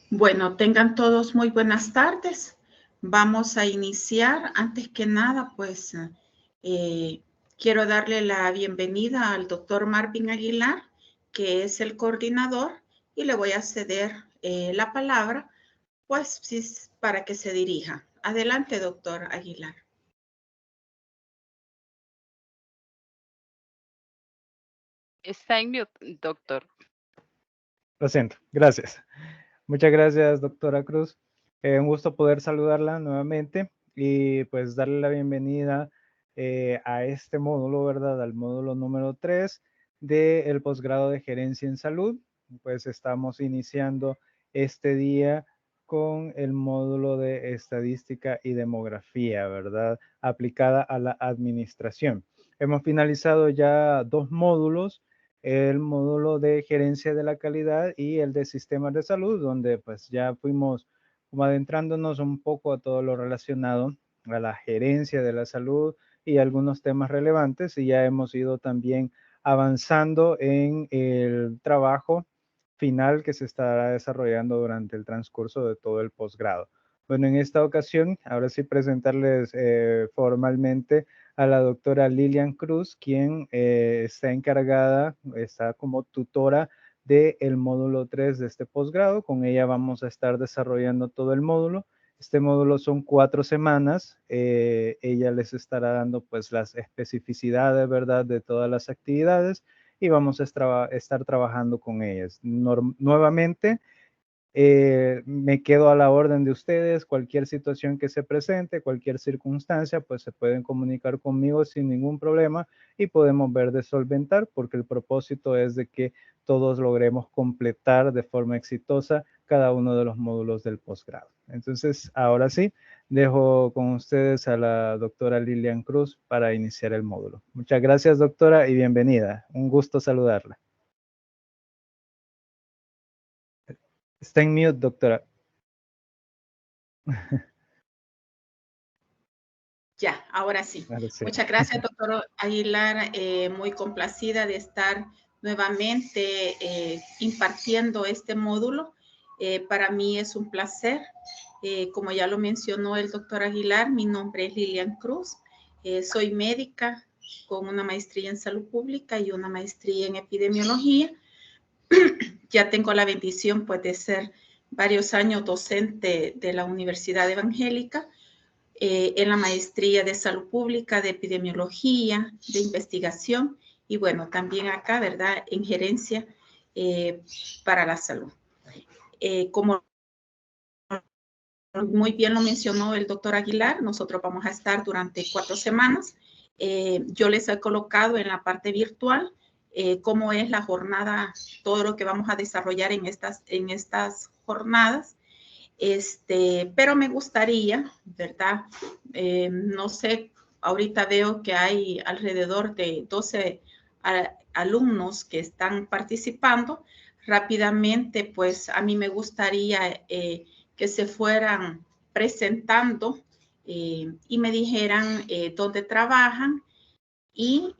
Bueno, tengan todos muy buenas tardes. Vamos a iniciar. Antes que nada, pues quiero darle la bienvenida al doctor Marvin Aguilar, que es el coordinador, y le voy a ceder la palabra, pues, para que se dirija. Adelante, doctor Aguilar. Está en mute, doctor. Lo siento, gracias. Muchas gracias, doctora Cruz. Un gusto poder saludarla nuevamente y pues darle la bienvenida a este módulo, ¿verdad? Al módulo número 3 del posgrado de Gerencia en Salud. Pues estamos iniciando este día con el módulo de Estadística y Demografía, ¿verdad? Aplicada a la administración. Hemos finalizado ya 2 módulos, el módulo de gerencia de la calidad y el de sistemas de salud, donde pues ya fuimos como adentrándonos un poco a todo lo relacionado a la gerencia de la salud y algunos temas relevantes, y ya hemos ido también avanzando en el trabajo final que se estará desarrollando durante el transcurso de todo el posgrado. Bueno, en esta ocasión, ahora sí presentarles formalmente a la doctora Lilian Cruz, quien está encargada, está como tutora del módulo 3 de este posgrado. Con ella vamos a estar desarrollando todo el módulo. Este módulo son 4 semanas. Ella les estará dando pues las especificidades, ¿verdad?, de todas las actividades, y vamos a estar trabajando con ellas. Nuevamente, me quedo a la orden de ustedes. Cualquier situación que se presente, cualquier circunstancia, pues se pueden comunicar conmigo sin ningún problema y podemos ver de solventar, porque el propósito es de que todos logremos completar de forma exitosa cada uno de los módulos del posgrado. Entonces, ahora sí, dejo con ustedes a la doctora Lilian Cruz para iniciar el módulo. Muchas gracias, doctora, y bienvenida. Un gusto saludarla. Está en mute, doctora. Ya, ahora sí. Sí. Muchas gracias, doctor Aguilar. Muy complacida de estar nuevamente impartiendo este módulo. Para mí es un placer. Como ya lo mencionó el doctor Aguilar, mi nombre es Lilian Cruz. Soy médica con una maestría en salud pública y una maestría en epidemiología. Ya tengo la bendición, pues, de ser varios años docente de la Universidad Evangélica, en la maestría de salud pública, de epidemiología, de investigación, y bueno, también acá, ¿verdad?, en gerencia para la salud. Como muy bien lo mencionó el doctor Aguilar, nosotros vamos a estar durante 4 semanas. Yo les he colocado en la parte virtual cómo es la jornada, todo lo que vamos a desarrollar en estas jornadas. Pero me gustaría, ¿verdad? No sé, ahorita veo que hay alrededor de 12 alumnos que están participando. Rápidamente, pues a mí me gustaría que se fueran presentando y me dijeran dónde trabajan y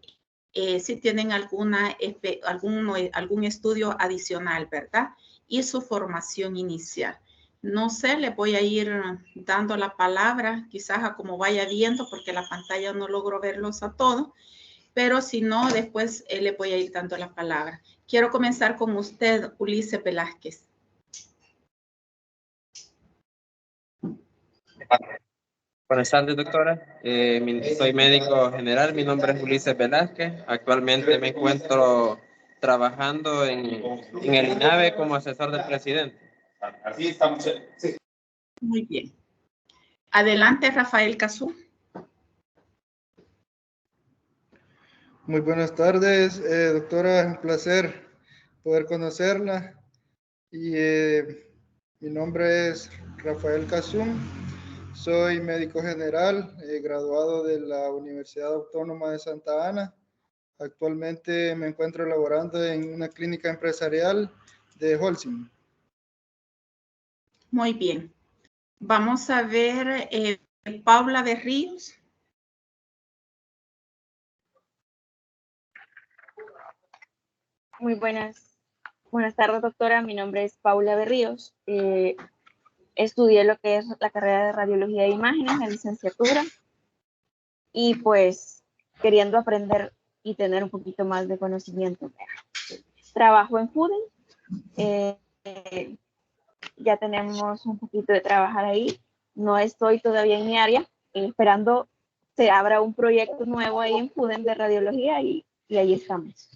si tienen algún estudio adicional, ¿verdad? Y su formación inicial. No sé, les voy a ir dando la palabra, quizás a como vaya viendo, porque la pantalla no logro verlos a todos, pero si no, después le voy a ir dando la palabra. Quiero comenzar con usted, Ulises Velázquez. Buenas tardes, doctora. Soy médico general, mi nombre es Ulises Velázquez. Actualmente me encuentro trabajando en el INAVE como asesor del presidente. Así estamos. Sí. Muy bien. Adelante, Rafael Cazú. Muy buenas tardes, doctora. Es un placer poder conocerla. Y mi nombre es Rafael Cazum. Soy médico general, graduado de la Universidad Autónoma de Santa Ana. Actualmente me encuentro laborando en una clínica empresarial de Holcim. Muy bien. Vamos a ver Paula de Ríos. Muy buenas Buenas tardes, doctora. Mi nombre es Paula Berríos. Estudié lo que es la carrera de Radiología de Imágenes en licenciatura y pues queriendo aprender y tener un poquito más de conocimiento. Trabajo en Fuden. Ya tenemos un poquito de trabajar ahí. No estoy todavía en mi área, esperando se abra un proyecto nuevo ahí en Fuden de radiología y ahí estamos.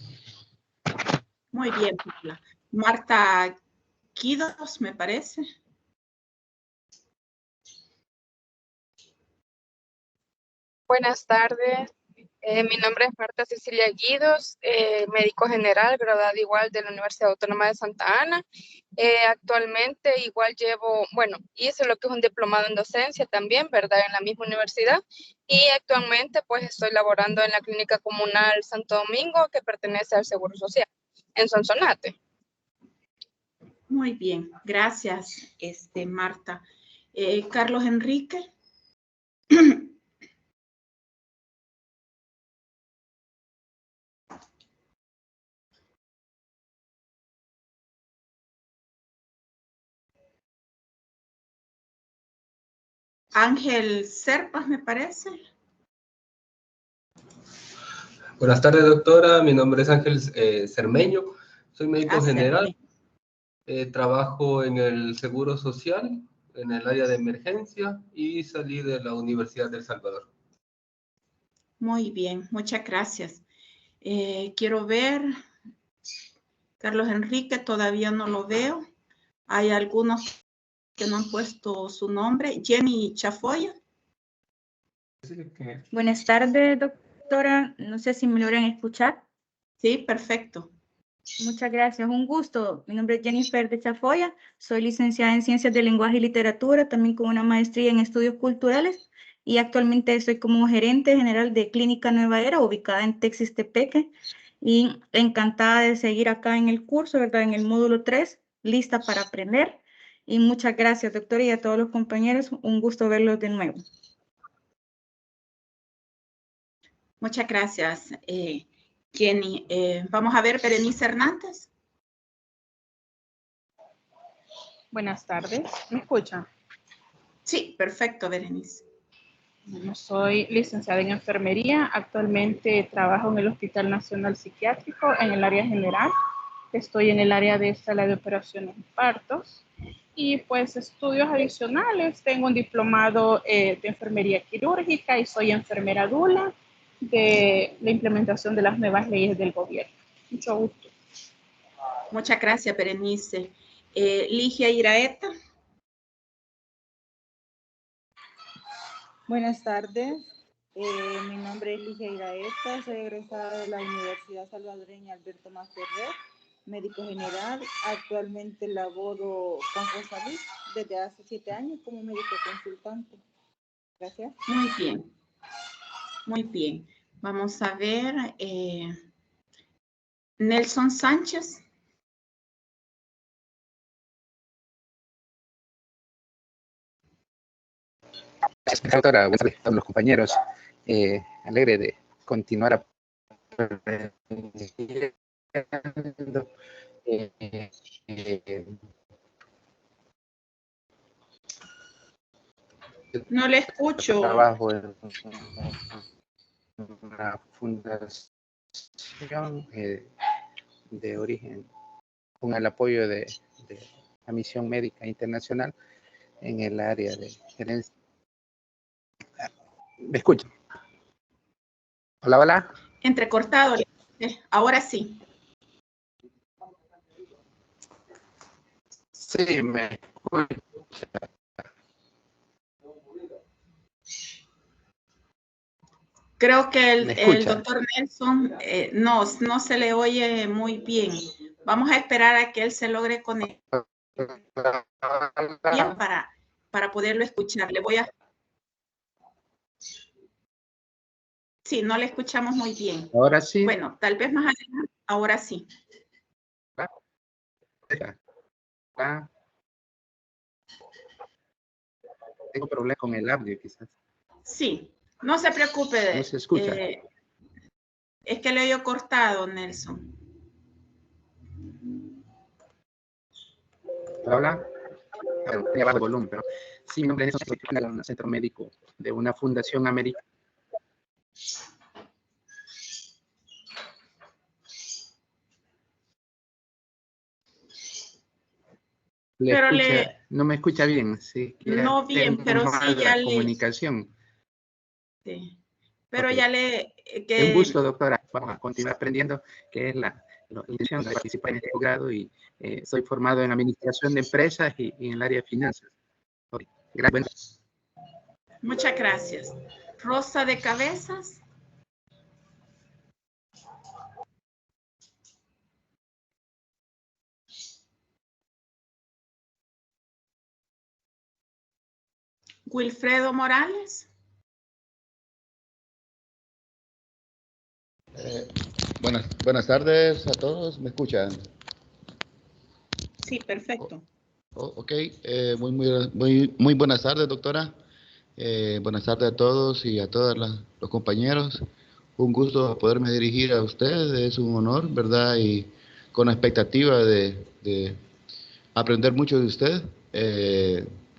Muy bien, Paula. Marta Quidos, me parece. Buenas tardes. Mi nombre es Marta Cecilia Guidos, médico general, graduada igual de la Universidad Autónoma de Santa Ana. Actualmente igual hice lo que es un diplomado en docencia también, ¿verdad? En la misma universidad. Y actualmente pues estoy laborando en la Clínica Comunal Santo Domingo, que pertenece al Seguro Social, en Sonsonate. Muy bien, gracias, Marta. Carlos Enrique. Ángel Serpas, me parece. Buenas tardes, doctora. Mi nombre es Ángel Cermeño. Soy médico general. Trabajo en el Seguro Social, en el área de emergencia, y salí de la Universidad de El Salvador. Muy bien, muchas gracias. Quiero ver. Carlos Enrique, todavía no lo veo. Hay algunos que no han puesto su nombre. Jenny Chafoya. Buenas tardes, doctora. No sé si me logran escuchar. Sí, perfecto. Muchas gracias. Un gusto. Mi nombre es Jennifer de Chafoya. Soy licenciada en Ciencias del Lenguaje y Literatura, también con una maestría en Estudios Culturales. Y actualmente estoy como gerente general de Clínica Nueva Era, ubicada en Texas-Tepeque. Y encantada de seguir acá en el curso, ¿verdad? En el módulo 3, lista para aprender. Y muchas gracias, doctora, y a todos los compañeros. Un gusto verlos de nuevo. Muchas gracias, Jenny. Vamos a ver, Berenice Hernández. Buenas tardes, ¿me escuchan? Sí, perfecto, Berenice. Bueno, soy licenciada en enfermería. Actualmente trabajo en el Hospital Nacional Psiquiátrico en el área general. Estoy en el área de sala de operaciones y partos. Y pues estudios adicionales. Tengo un diplomado de enfermería quirúrgica y soy enfermera dula de la implementación de las nuevas leyes del gobierno. Mucho gusto. Muchas gracias, Berenice. Ligia Iraeta. Buenas tardes, mi nombre es Ligia Iraeta, soy egresada de la Universidad Salvadoreña Alberto Masferrer, médico general. Actualmente laboro con Fonsalud desde hace 7 años como médico consultante. Gracias. Muy bien. Muy bien. Vamos a ver. Nelson Sánchez. Doctora, buenas tardes a todos los compañeros. Alegre de continuar aprendiendo. No le escucho. Trabajo en una fundación de origen con el apoyo de la Misión Médica Internacional en el área de gerencia. ¿Me escuchan? Hola, hola. Entrecortado. Ahora sí. Sí, me escucha. Creo que el doctor Nelson no se le oye muy bien. Vamos a esperar a que él se logre conectar bien para poderlo escuchar. Le voy a... Sí, no le escuchamos muy bien. Ahora sí. Bueno, tal vez más adelante. Ahora sí. Tengo problemas con el audio, quizás. Sí, no se preocupe. No se escucha. Es que le oigo cortado, Nelson. Hola. Tenía bajo el volumen, pero sí, mi nombre es un centro médico de una fundación americana. No me escucha bien, sí. No bien, pero sí ya le... comunicación. Sí, pero ya le... Es un gusto, doctora. Vamos a continuar aprendiendo, que es la intención de participar en este grado, y soy formado en administración de empresas y en el área de finanzas. Gracias. Muchas gracias. Rosa de Cabezas. Wilfredo Morales. Buenas tardes a todos, ¿me escuchan? Sí, perfecto. Ok, muy buenas tardes, doctora. Buenas tardes a todos y a todos los compañeros. Un gusto poderme dirigir a ustedes, es un honor, ¿verdad? Y con la expectativa de aprender mucho de usted.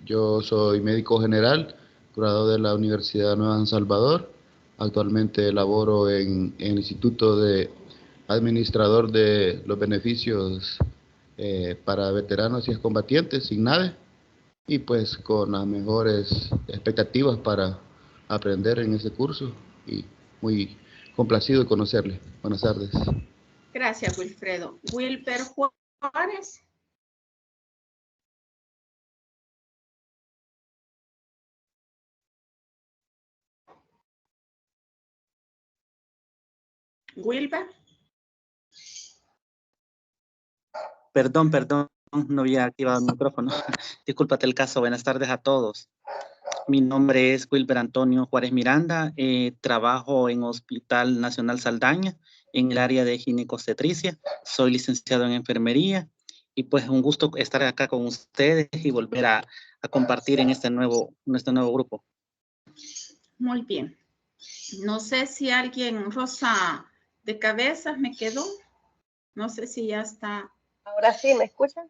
Yo soy médico general, graduado de la Universidad Nueva San Salvador. Actualmente laboro en el Instituto de Administrador de los Beneficios para Veteranos y Excombatientes, SIGNAVE, y pues con las mejores expectativas para aprender en ese curso, y muy complacido de conocerle. Buenas tardes. Gracias, Wilfredo. Wilber Juárez. Wilber. Perdón, no había activado el micrófono. Discúlpate el caso. Buenas tardes a todos. Mi nombre es Wilber Antonio Juárez Miranda. Trabajo en Hospital Nacional Saldaña, en el área de ginecostetricia. Soy licenciado en enfermería y pues un gusto estar acá con ustedes y volver a compartir en este nuevo grupo. Muy bien. No sé si alguien, Rosa de Cabezas, me quedó. No sé si ya está. Ahora sí, ¿me escuchan?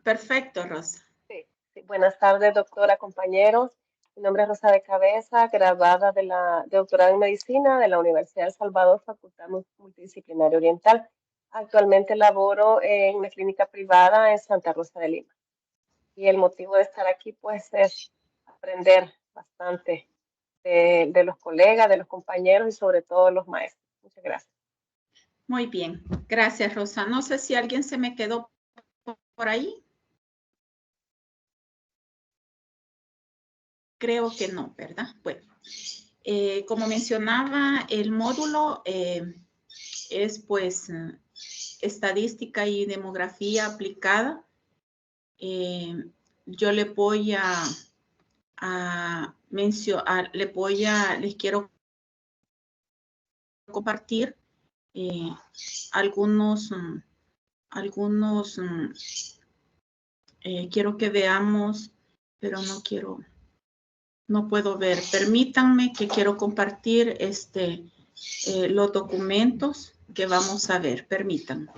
Perfecto, Rosa. Sí. Buenas tardes, doctora, compañeros. Mi nombre es Rosa de Cabeza, graduada de doctorado en medicina de la Universidad de El Salvador, Facultad Multidisciplinaria Oriental. Actualmente laboro en una clínica privada en Santa Rosa de Lima. Y el motivo de estar aquí, pues, es aprender bastante de los colegas, de los compañeros y sobre todo de los maestros. Muchas gracias. Muy bien. Gracias, Rosa. No sé si alguien se me quedó por ahí. Creo que no, ¿verdad? Bueno, como mencionaba, el módulo es pues estadística y demografía aplicada. Yo le voy les quiero compartir quiero que veamos, pero no puedo ver. Permítanme que quiero compartir los documentos que vamos a ver. Permítanme.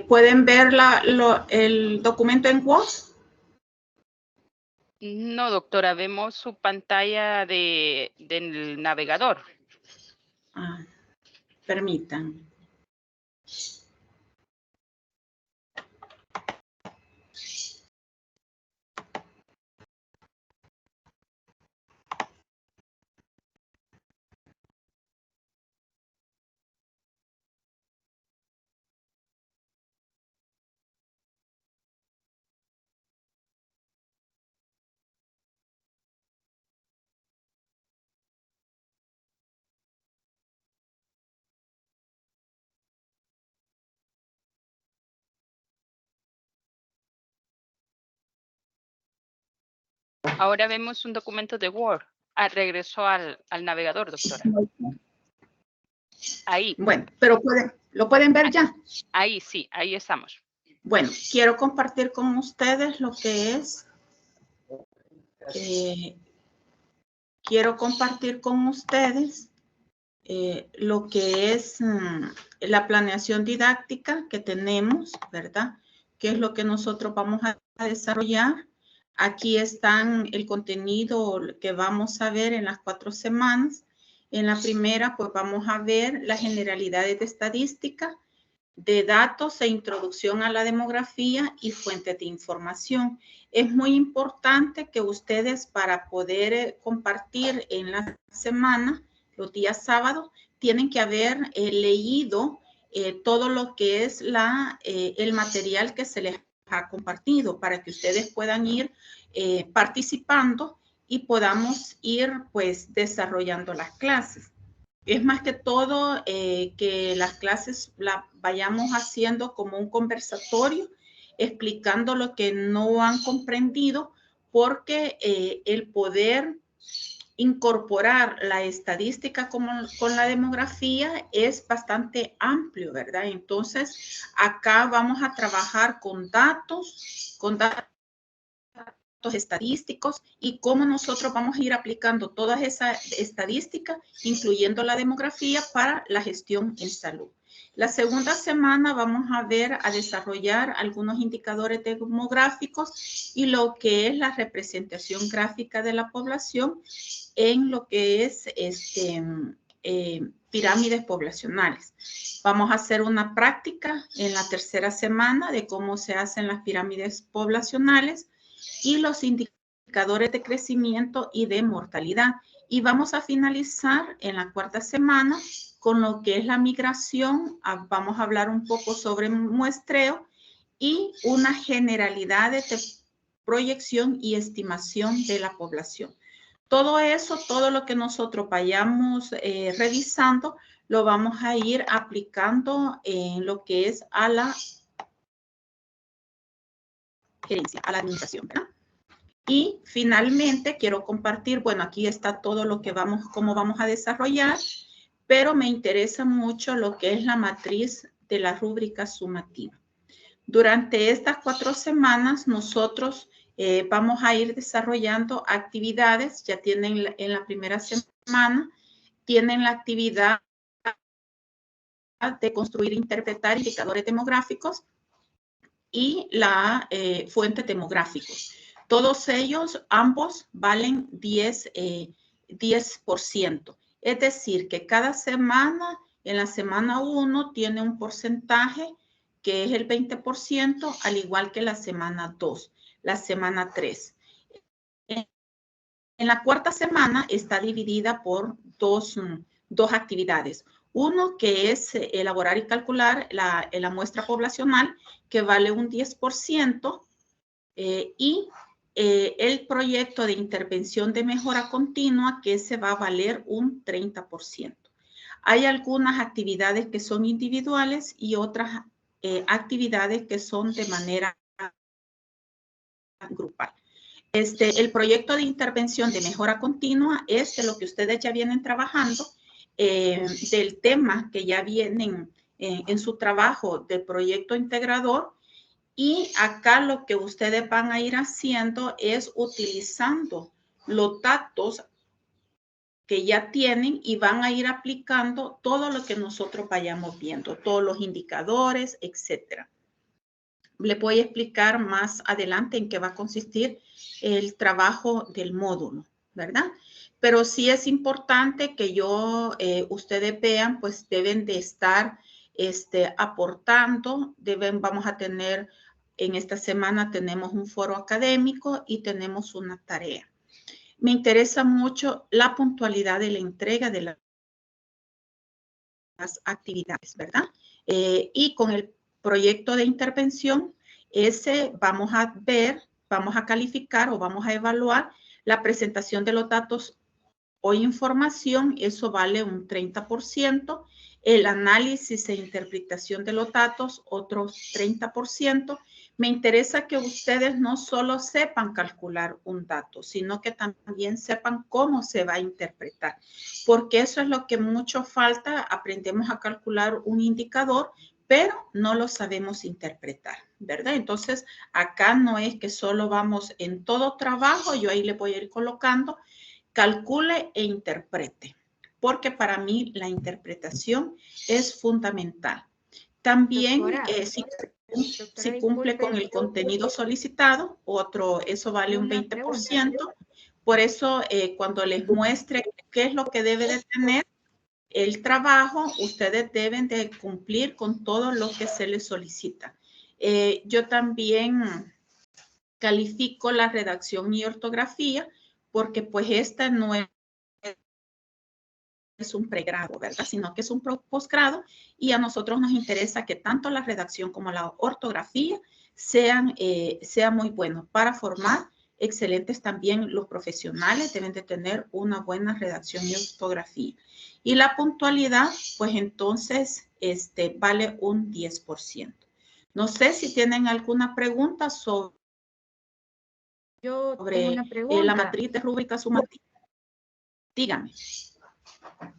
¿Pueden ver el documento en Word? No, doctora, vemos su pantalla del navegador. Permítanme. Ahora vemos un documento de Word. Regresó al navegador, doctora. Ahí. Bueno, pero ¿lo pueden ver ya? Ahí sí, ahí estamos. Bueno, quiero compartir con ustedes lo que es. Quiero compartir con ustedes lo que es la planeación didáctica que tenemos, ¿verdad? ¿Qué es lo que nosotros vamos a desarrollar? Aquí están el contenido que vamos a ver en las 4 semanas. En la primera, pues vamos a ver las generalidades de estadística, de datos e introducción a la demografía y fuentes de información. Es muy importante que ustedes, para poder compartir en la semana, los días sábados, tienen que haber leído todo lo que es el material que se les ha compartido para que ustedes puedan ir participando y podamos ir pues desarrollando las clases. Es más que todo que las clases las vayamos haciendo como un conversatorio, explicando lo que no han comprendido, porque el poder incorporar la estadística con la demografía es bastante amplio, ¿verdad? Entonces, acá vamos a trabajar con datos estadísticos y cómo nosotros vamos a ir aplicando todas esas estadísticas, incluyendo la demografía, para la gestión en salud. La segunda semana vamos a desarrollar algunos indicadores demográficos y lo que es la representación gráfica de la población en lo que es pirámides poblacionales. Vamos a hacer una práctica en la tercera semana de cómo se hacen las pirámides poblacionales y los indicadores de crecimiento y de mortalidad. Y vamos a finalizar en la cuarta semana con lo que es la migración. Vamos a hablar un poco sobre muestreo y una generalidad de proyección y estimación de la población. Todo eso, todo lo que nosotros vayamos revisando, lo vamos a ir aplicando en lo que es a la gerencia, a la administración, ¿verdad? Y finalmente quiero compartir, bueno, aquí está todo lo que cómo vamos a desarrollar, pero me interesa mucho lo que es la matriz de la rúbrica sumativa. Durante estas 4 semanas nosotros vamos a ir desarrollando actividades. Ya tienen en la primera semana, tienen la actividad de construir e interpretar indicadores demográficos y la fuente demográficos. Todos ellos, ambos, valen 10%. Es decir, que cada semana, en la semana 1, tiene un porcentaje que es el 20%, al igual que la semana 2, la semana 3. En la cuarta semana está dividida por dos actividades. Uno que es elaborar y calcular la muestra poblacional, que vale un 10%, y el proyecto de intervención de mejora continua, que se va a valer un 30%. Hay algunas actividades que son individuales y otras actividades que son de manera grupal. El proyecto de intervención de mejora continua es de lo que ustedes ya vienen trabajando, del tema que ya vienen en su trabajo del proyecto integrador. Y acá lo que ustedes van a ir haciendo es utilizando los datos que ya tienen y van a ir aplicando todo lo que nosotros vayamos viendo, todos los indicadores, etcétera. Le voy a explicar más adelante en qué va a consistir el trabajo del módulo, ¿verdad? Pero sí es importante que ustedes vean, pues deben de estar aportando, vamos a tener, en esta semana tenemos un foro académico y tenemos una tarea. Me interesa mucho la puntualidad de la entrega de las actividades, ¿verdad? Y con el proyecto de intervención, vamos a calificar o vamos a evaluar la presentación de los datos o información, eso vale un 30%, el análisis e interpretación de los datos, otros 30%, Me interesa que ustedes no solo sepan calcular un dato, sino que también sepan cómo se va a interpretar, porque eso es lo que mucho falta. Aprendemos a calcular un indicador, pero no lo sabemos interpretar, ¿verdad? Entonces, acá no es que solo vamos en todo trabajo, yo ahí le voy a ir colocando, calcule e interprete, porque para mí la interpretación es fundamental. También, si cumple con el contenido solicitado, eso vale un 20%. Por eso, cuando les muestre qué es lo que debe de tener el trabajo, ustedes deben de cumplir con todo lo que se les solicita. Yo también califico la redacción y ortografía, porque pues esta no es un pregrado, ¿verdad? Sino que es un posgrado, y a nosotros nos interesa que tanto la redacción como la ortografía sean muy buenos para formar excelentes. También los profesionales deben de tener una buena redacción y ortografía. Y la puntualidad, pues entonces, vale un 10%. No sé si tienen alguna pregunta sobre la matriz de rúbrica sumativa. Dígame.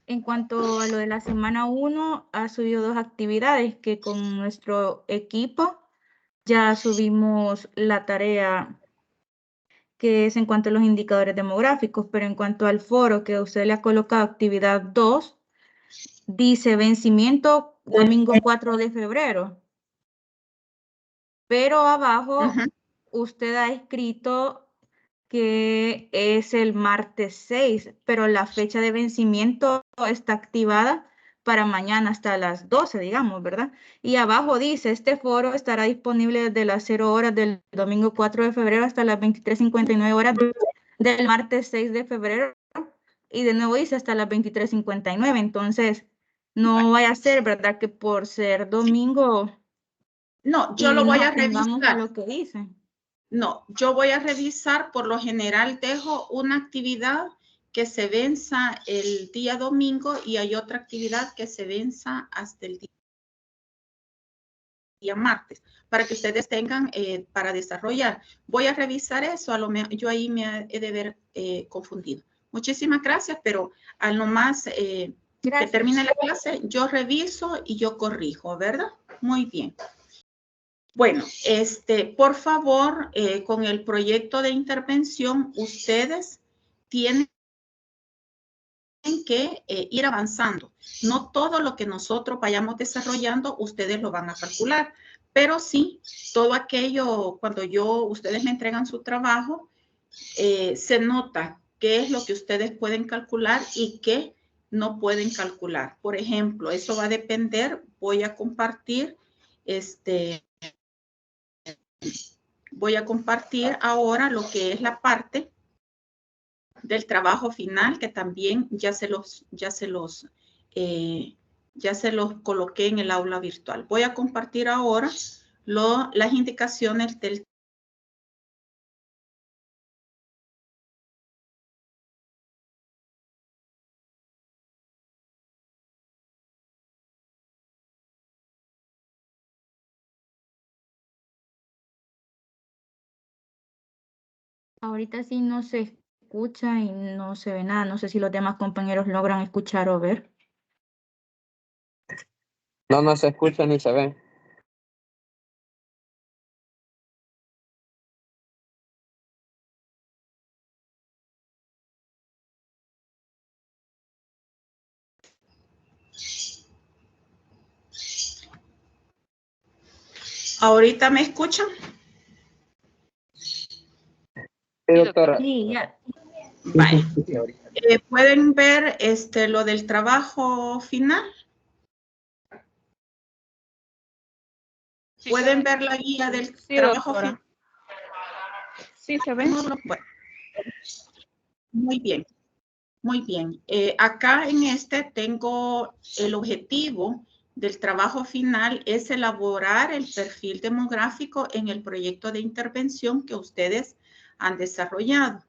En cuanto a lo de la semana 1, ha subido 2 actividades que con nuestro equipo ya subimos la tarea que es en cuanto a los indicadores demográficos, pero en cuanto al foro que usted le ha colocado actividad 2, dice vencimiento domingo 4 de febrero. Pero abajo usted ha escrito que es el martes 6, pero la fecha de vencimiento está activada para mañana hasta las 12, digamos, ¿verdad? Y abajo dice, este foro estará disponible desde las 0 horas del domingo 4 de febrero hasta las 23:59 horas del martes 6 de febrero. Y de nuevo dice hasta las 23:59. Entonces, no vaya a ser, ¿verdad? Que por ser domingo... No, yo lo voy a revisar. A lo que dice. No, yo voy a revisar. Por lo general dejo una actividad que se venza el día domingo y hay otra actividad que se venza hasta el día martes, para que ustedes tengan para desarrollar. Voy a revisar eso, yo ahí me he de haber confundido. Muchísimas gracias, pero al nomás que termine la clase, yo reviso y yo corrijo, ¿verdad? Muy bien. Bueno, por favor, con el proyecto de intervención, ustedes tienen que ir avanzando. No todo lo que nosotros vayamos desarrollando, ustedes lo van a calcular, pero sí, todo aquello, cuando ustedes me entregan su trabajo, se nota qué es lo que ustedes pueden calcular y qué no pueden calcular. Por ejemplo, eso va a depender. Voy a compartir ahora lo que es la parte del trabajo final, que también ya se los coloqué en el aula virtual. Voy a compartir ahora las indicaciones del Ahorita sí no se escucha y no se ve nada. No sé si los demás compañeros logran escuchar o ver. No se escucha ni se ve. ¿Ahorita me escuchan? Sí, doctora. Sí, ya. Vale. ¿Pueden ver lo del trabajo final? ¿Pueden ver la guía del trabajo final? Sí, se ve. Bueno, muy bien. Muy bien. Acá en tengo el objetivo del trabajo final es elaborar el perfil demográfico en el proyecto de intervención que ustedes han desarrollado.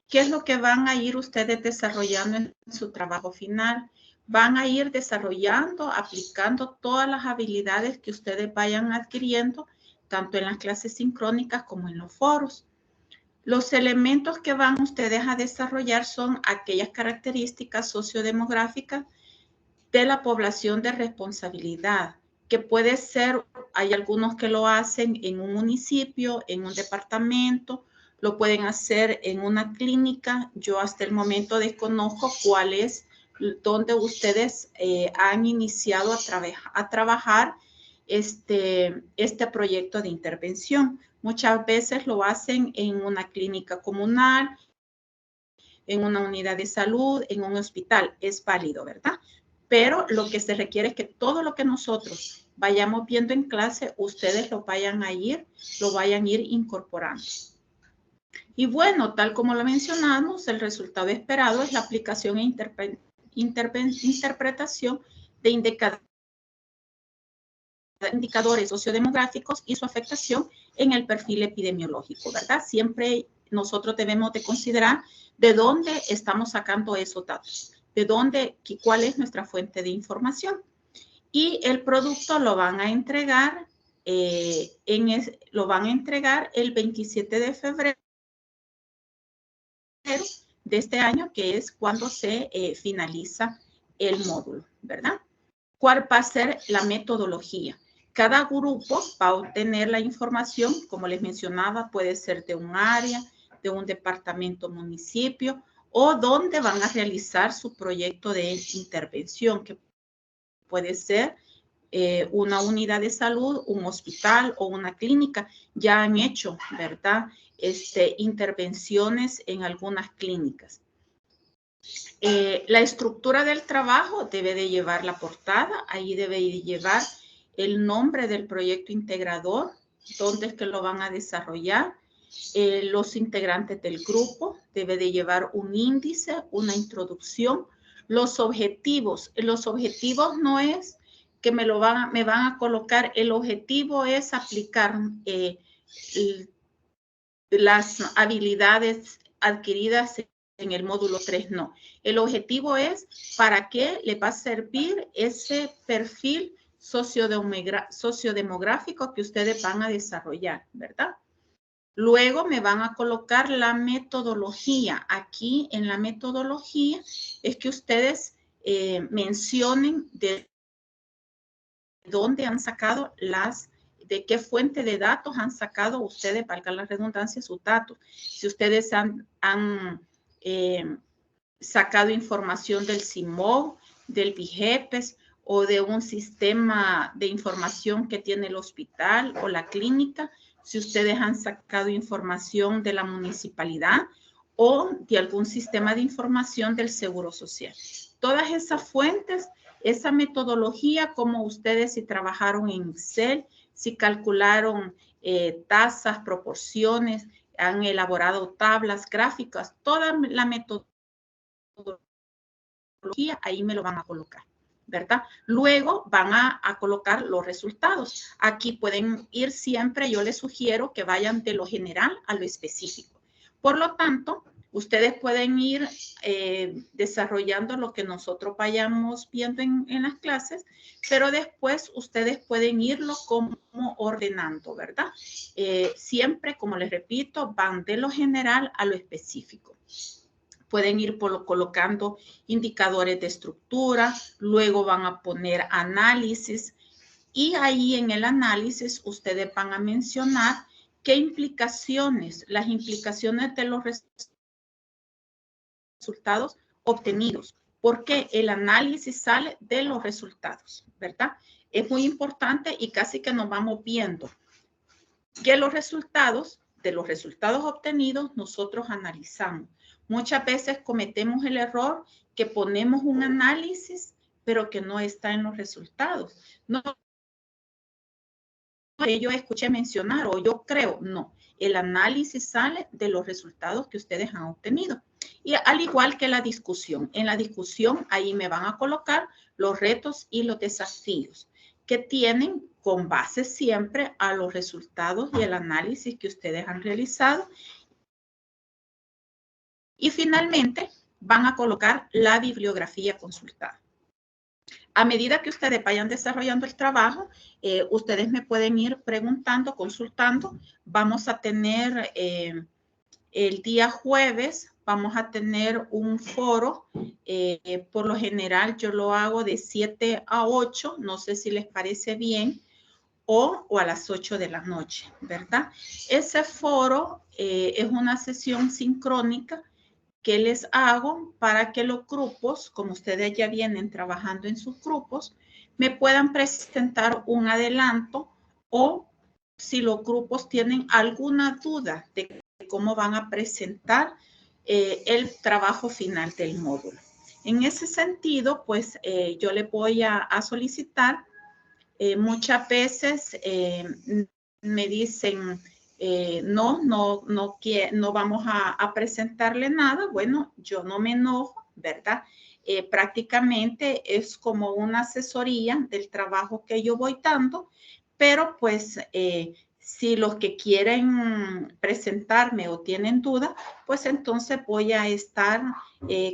¿Qué es lo que van a ir ustedes desarrollando en su trabajo final? Van a ir desarrollando, aplicando todas las habilidades que ustedes vayan adquiriendo tanto en las clases sincrónicas como en los foros. Los elementos que van ustedes a desarrollar son aquellas características sociodemográficas de la población de responsabilidad, que puede ser, hay algunos que lo hacen en un municipio, en un departamento, lo pueden hacer en una clínica. Yo hasta el momento desconozco cuál es, donde ustedes han iniciado a trabajar este proyecto de intervención. Muchas veces lo hacen en una clínica comunal, en una unidad de salud, en un hospital. Es válido, ¿verdad? Pero lo que se requiere es que todo lo que nosotros vayamos viendo en clase, ustedes lo vayan a ir incorporando. Y bueno, tal como lo mencionamos, el resultado esperado es la aplicación e interpretación de indicadores sociodemográficos y su afectación en el perfil epidemiológico, ¿verdad? Siempre nosotros debemos de considerar de dónde estamos sacando esos datos, de dónde, cuál es nuestra fuente de información. Y el producto lo van a entregar, el 27 de febrero de este año, que es cuando se finaliza el módulo, ¿verdad? ¿Cuál va a ser la metodología? Cada grupo va a obtener la información, como les mencionaba, puede ser de un área, de un departamento, municipio, o donde van a realizar su proyecto de intervención, que puede ser una unidad de salud, un hospital o una clínica. Ya han hecho, ¿verdad? Intervenciones en algunas clínicas. La estructura del trabajo debe de llevar la portada, ahí debe de llevar el nombre del proyecto integrador, dónde es que lo van a desarrollar, los integrantes del grupo, debe de llevar un índice, una introducción, los objetivos no es que me van a colocar, el objetivo es aplicar las habilidades adquiridas en el módulo 3, no. El objetivo es para qué le va a servir ese perfil sociodemográfico que ustedes van a desarrollar, ¿verdad? Luego me van a colocar la metodología. Aquí en la metodología es que ustedes mencionen de dónde han sacado de qué fuente de datos han sacado ustedes, valga la redundancia, sus datos. Si ustedes han sacado información del CIMOG, del BIGEPES o de un sistema de información que tiene el hospital o la clínica, si ustedes han sacado información de la municipalidad o de algún sistema de información del Seguro Social. Todas esas fuentes, esa metodología, como ustedes si trabajaron en Excel, si calcularon tasas, proporciones, han elaborado tablas, gráficas, toda la metodología, ahí me lo van a colocar, ¿verdad? Luego van a colocar los resultados. Aquí pueden ir siempre, yo les sugiero que vayan de lo general a lo específico. Por lo tanto, ustedes pueden ir desarrollando lo que nosotros vayamos viendo en las clases, pero después ustedes pueden irlo como ordenando, ¿verdad? Siempre, como les repito, van de lo general a lo específico. Pueden ir colocando indicadores de estructura, luego van a poner análisis y ahí en el análisis ustedes van a mencionar qué implicaciones, las implicaciones de los resultados obtenidos, porque el análisis sale de los resultados, ¿verdad? Es muy importante y casi que nos vamos viendo que de los resultados obtenidos nosotros analizamos. Muchas veces cometemos el error que ponemos un análisis, pero que no está en los resultados. No, yo escuché mencionar o yo creo, no. El análisis sale de los resultados que ustedes han obtenido. Y al igual que la discusión. En la discusión ahí me van a colocar los retos y los desafíos que tienen con base siempre a los resultados y el análisis que ustedes han realizado. Y finalmente van a colocar la bibliografía consultada. A medida que ustedes vayan desarrollando el trabajo, ustedes me pueden ir preguntando, consultando. Vamos a tener el día jueves, vamos a tener un foro. Por lo general, yo lo hago de 7 a 8. No sé si les parece bien. O a las 8 de la noche, ¿verdad? Ese foro es una sesión sincrónica que les hago para que los grupos, como ustedes ya vienen trabajando en sus grupos, me puedan presentar un adelanto o si los grupos tienen alguna duda de cómo van a presentar el trabajo final del módulo. En ese sentido, pues yo le voy a solicitar. Muchas veces me dicen, no vamos a presentarle nada. Bueno, yo no me enojo, ¿verdad? Prácticamente es como una asesoría del trabajo que yo voy dando, pero pues si los que quieren presentarme o tienen duda, pues entonces voy a estar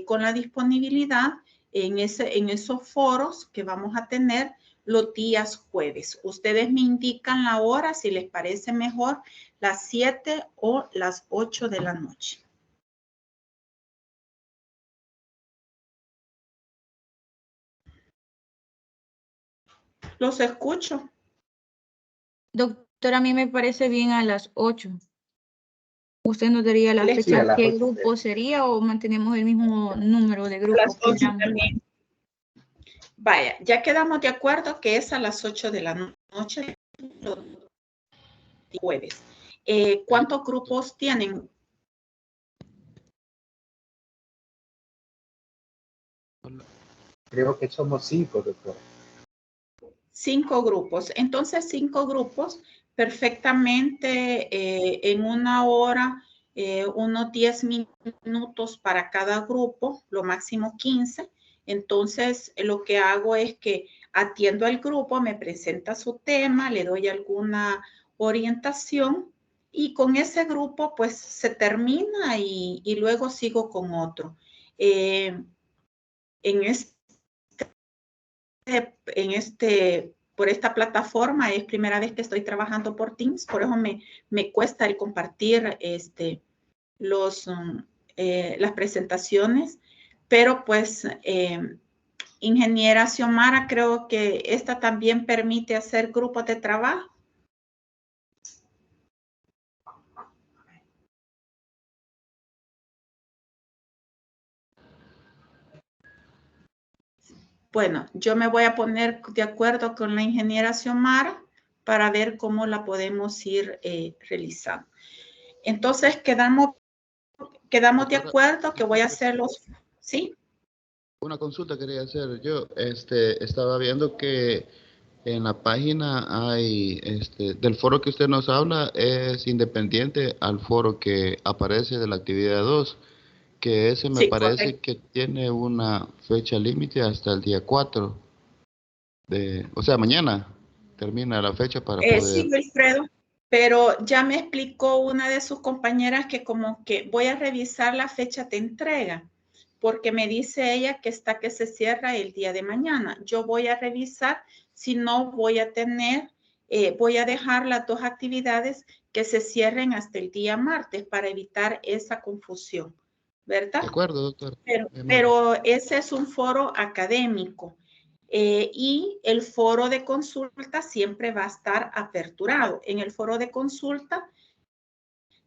con la disponibilidad en esos foros que vamos a tener los días jueves. Ustedes me indican la hora, si les parece mejor, las 7 o las 8 de la noche. Los escucho. Doctora, a mí me parece bien a las 8. ¿Usted nos daría la fecha? ¿Qué grupo sería o mantenemos el mismo número de grupos? A las 8 también. Vaya, ya quedamos de acuerdo que es a las 8 de la noche, los jueves. ¿Cuántos grupos tienen? Creo que somos 5, doctora. 5 grupos. Entonces, 5 grupos perfectamente en una hora, unos 10 minutos para cada grupo, lo máximo 15. Entonces, lo que hago es que atiendo al grupo, me presenta su tema, le doy alguna orientación y con ese grupo pues se termina y luego sigo con otro. Por esta plataforma es primera vez que estoy trabajando por Teams, por eso me cuesta el compartir las presentaciones, pero pues ingeniera Xiomara, creo que esta también permite hacer grupos de trabajo. Bueno, yo me voy a poner de acuerdo con la ingeniera Xiomara para ver cómo la podemos ir realizando. Entonces, quedamos de acuerdo que voy a hacer los... ¿Sí? Una consulta quería hacer yo. Estaba viendo que en la página hay, del foro que usted nos habla, es independiente al foro que aparece de la actividad 2, que ese me parece correcto, que tiene una fecha límite hasta el día 4, o sea, mañana termina la fecha para poder... Sí, Wilfredo, pero ya me explicó una de sus compañeras que como que voy a revisar la fecha de entrega, porque me dice ella que que se cierra el día de mañana. Yo voy a revisar, si no voy a tener, voy a dejar las 2 actividades que se cierren hasta el día martes para evitar esa confusión, ¿verdad? De acuerdo, doctor. Pero ese es un foro académico. Y el foro de consulta siempre va a estar aperturado. En el foro de consulta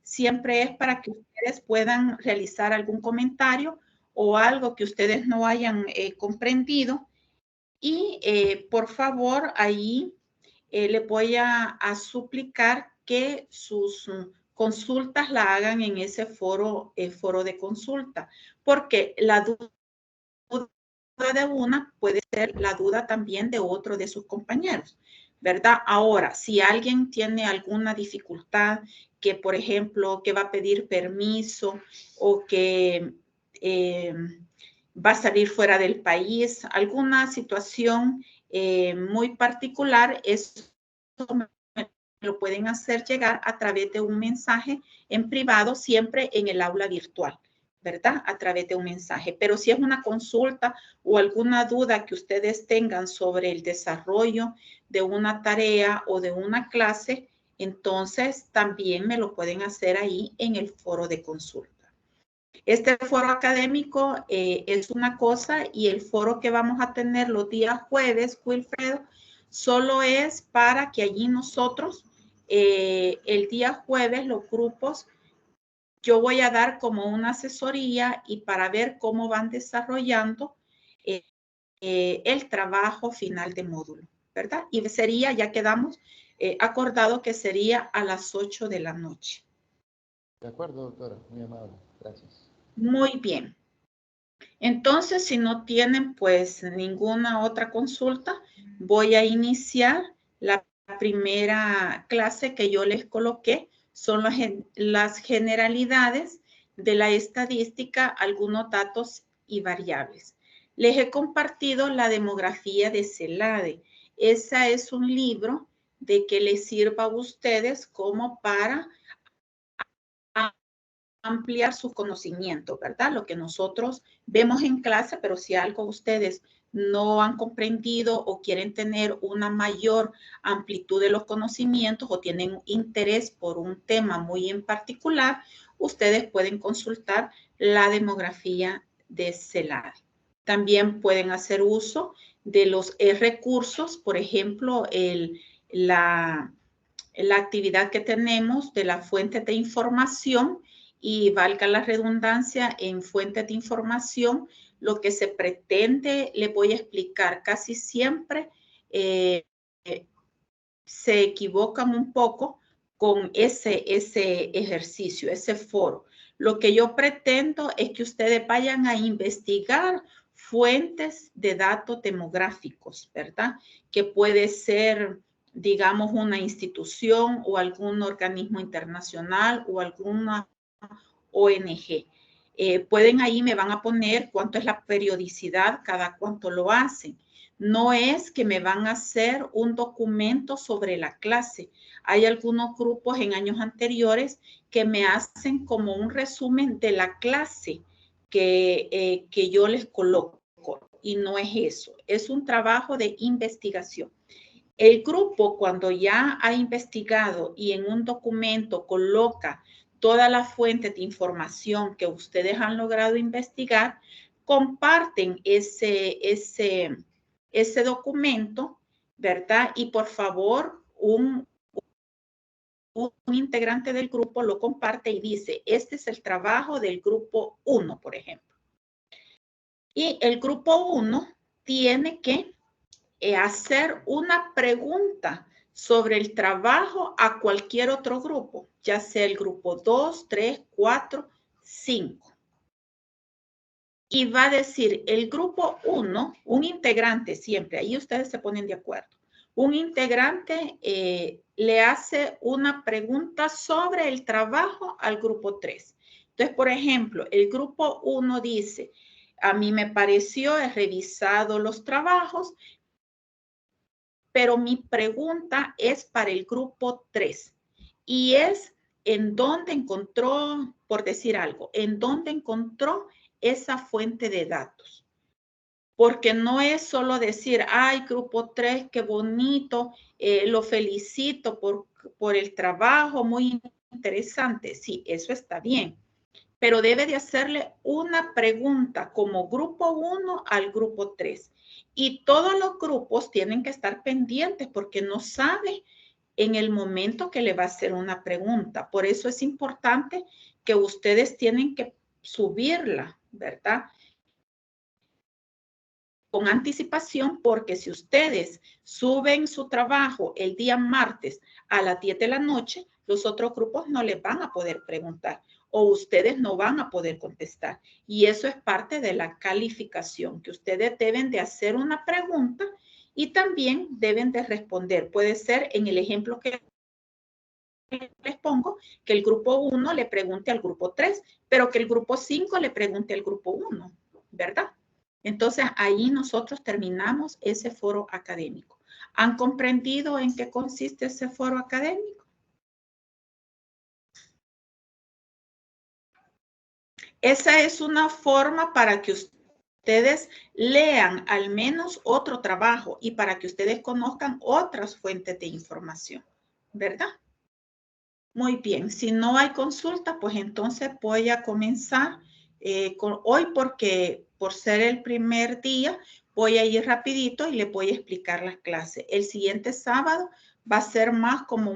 siempre es para que ustedes puedan realizar algún comentario o algo que ustedes no hayan comprendido. Y por favor, ahí le voy a suplicar que sus consultas la hagan en ese foro de consulta, porque la duda de una puede ser la duda también de otro de sus compañeros, ¿verdad? Ahora, si alguien tiene alguna dificultad, que por ejemplo, que va a pedir permiso o que va a salir fuera del país, alguna situación muy particular, eso lo pueden hacer llegar a través de un mensaje en privado, siempre en el aula virtual, ¿verdad? A través de un mensaje. Pero si es una consulta o alguna duda que ustedes tengan sobre el desarrollo de una tarea o de una clase, entonces también me lo pueden hacer ahí en el foro de consulta. Este foro académico es una cosa y el foro que vamos a tener los días jueves, Wilfredo, solo es para que allí nosotros, el día jueves, los grupos, yo voy a dar como una asesoría y para ver cómo van desarrollando el trabajo final de módulo, ¿verdad? Y sería, ya quedamos acordado que sería a las 8 de la noche. De acuerdo, doctora. Muy amable. Gracias. Muy bien. Entonces, si no tienen pues ninguna otra consulta, voy a iniciar la primera clase que yo les coloqué. Son las generalidades de la estadística, algunos datos y variables. Les he compartido la demografía de CELADE. Ese es un libro de que les sirva a ustedes como para ampliar su conocimiento, ¿verdad? Lo que nosotros vemos en clase, pero si algo ustedes no han comprendido o quieren tener una mayor amplitud de los conocimientos o tienen interés por un tema muy en particular, ustedes pueden consultar la demografía de CELADE. También pueden hacer uso de los recursos, por ejemplo, la actividad que tenemos de la fuente de información y valga la redundancia en fuentes de información, lo que se pretende, le voy a explicar, casi siempre se equivocan un poco con ese ejercicio, ese foro. Lo que yo pretendo es que ustedes vayan a investigar fuentes de datos demográficos, ¿verdad? Que puede ser, digamos, una institución o algún organismo internacional o alguna ONG. Pueden ahí, me van a poner cuánto es la periodicidad, cada cuánto lo hacen. No es que me van a hacer un documento sobre la clase. Hay algunos grupos en años anteriores que me hacen como un resumen de la clase que yo les coloco. Y no es eso, es un trabajo de investigación. El grupo, cuando ya ha investigado y en un documento coloca todas las fuentes de información que ustedes han logrado investigar, comparten ese documento, ¿verdad? Y por favor, un integrante del grupo lo comparte y dice, este es el trabajo del grupo 1, por ejemplo. Y el grupo 1 tiene que hacer una pregunta sobre el trabajo a cualquier otro grupo, ya sea el grupo 2, 3, 4, 5. Y va a decir el grupo 1, un integrante siempre, ahí ustedes se ponen de acuerdo. Un integrante le hace una pregunta sobre el trabajo al grupo 3. Entonces, por ejemplo, el grupo 1 dice, a mí me pareció, he revisado los trabajos, pero mi pregunta es para el grupo 3 y es en dónde encontró, por decir algo, en dónde encontró esa fuente de datos. Porque no es solo decir, ay, grupo 3, qué bonito, lo felicito por el trabajo, muy interesante. Sí, eso está bien. Pero debe de hacerle una pregunta como grupo 1 al grupo 3. Y todos los grupos tienen que estar pendientes porque no sabe en el momento que le va a hacer una pregunta. Por eso es importante que ustedes tienen que subirla, ¿verdad? Con anticipación, porque si ustedes suben su trabajo el día martes a las 10 de la noche, los otros grupos no les van a poder preguntar o ustedes no van a poder contestar. Y eso es parte de la calificación, que ustedes deben de hacer una pregunta y también deben de responder. Puede ser en el ejemplo que les pongo, que el grupo 1 le pregunte al grupo 3, pero que el grupo 5 le pregunte al grupo 1, ¿verdad? Entonces, ahí nosotros terminamos ese foro académico. ¿Han comprendido en qué consiste ese foro académico? Esa es una forma para que ustedes lean al menos otro trabajo y para que ustedes conozcan otras fuentes de información, ¿verdad? Muy bien, si no hay consulta, pues entonces voy a comenzar con hoy porque por ser el primer día voy a ir rapidito y les voy a explicar las clases. El siguiente sábado va a ser más como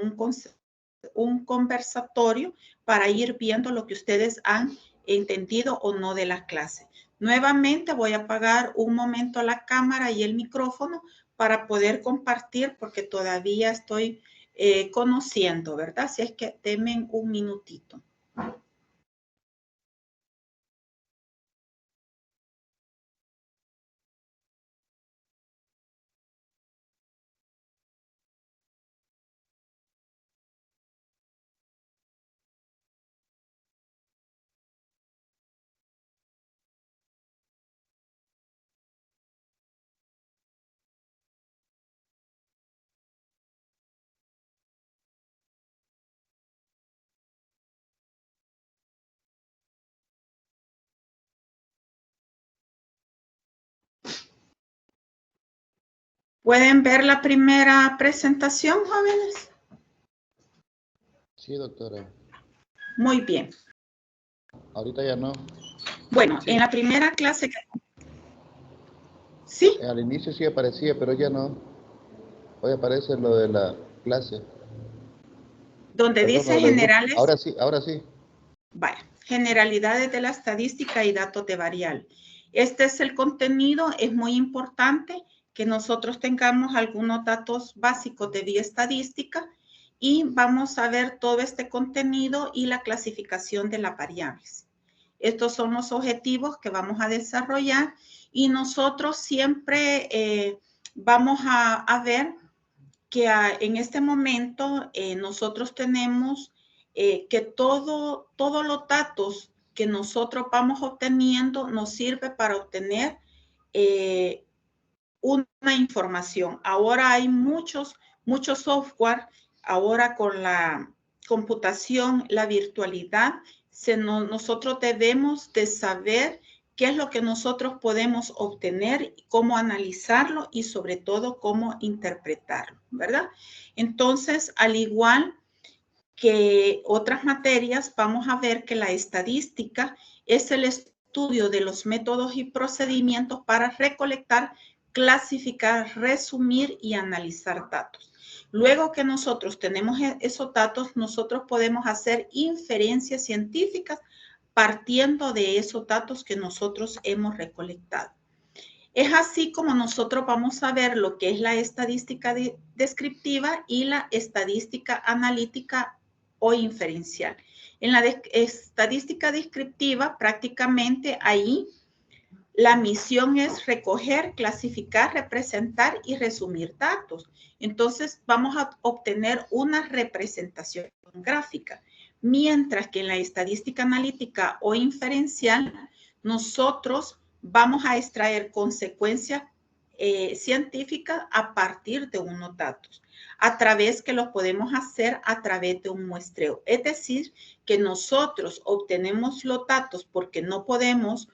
un conversatorio para ir viendo lo que ustedes han entendido o no de las clases. Nuevamente voy a apagar un momento la cámara y el micrófono para poder compartir porque todavía estoy conociendo, ¿verdad? Si es que denme un minutito. ¿Pueden ver la primera presentación, jóvenes? Sí, doctora. Muy bien. Ahorita ya no. Bueno, sí. En la primera clase... ¿Sí? Al inicio sí aparecía, pero ya no. Hoy aparece lo de la clase. Donde dice generales... Ahora sí, ahora sí. Vaya, generalidades de la estadística y datos de variable. Este es el contenido, es muy importante que nosotros tengamos algunos datos básicos de bioestadística y vamos a ver todo este contenido y la clasificación de las variables. Estos son los objetivos que vamos a desarrollar y nosotros siempre vamos a ver que en este momento nosotros tenemos que todos los datos que nosotros vamos obteniendo nos sirve para obtener una información. Ahora hay muchos software, ahora con la computación, la virtualidad, nosotros debemos de saber qué es lo que nosotros podemos obtener, cómo analizarlo y sobre todo cómo interpretarlo, ¿verdad? Entonces, al igual que otras materias, vamos a ver que la estadística es el estudio de los métodos y procedimientos para recolectar, clasificar, resumir y analizar datos. Luego que nosotros tenemos esos datos, nosotros podemos hacer inferencias científicas partiendo de esos datos que nosotros hemos recolectado. Es así como nosotros vamos a ver lo que es la estadística descriptiva y la estadística analítica o inferencial. En la estadística descriptiva, prácticamente ahí la misión es recoger, clasificar, representar y resumir datos. Entonces, vamos a obtener una representación gráfica. Mientras que en la estadística analítica o inferencial, nosotros vamos a extraer consecuencias científicas a partir de unos datos, a través que los podemos hacer a través de un muestreo. Es decir, que nosotros obtenemos los datos porque no podemos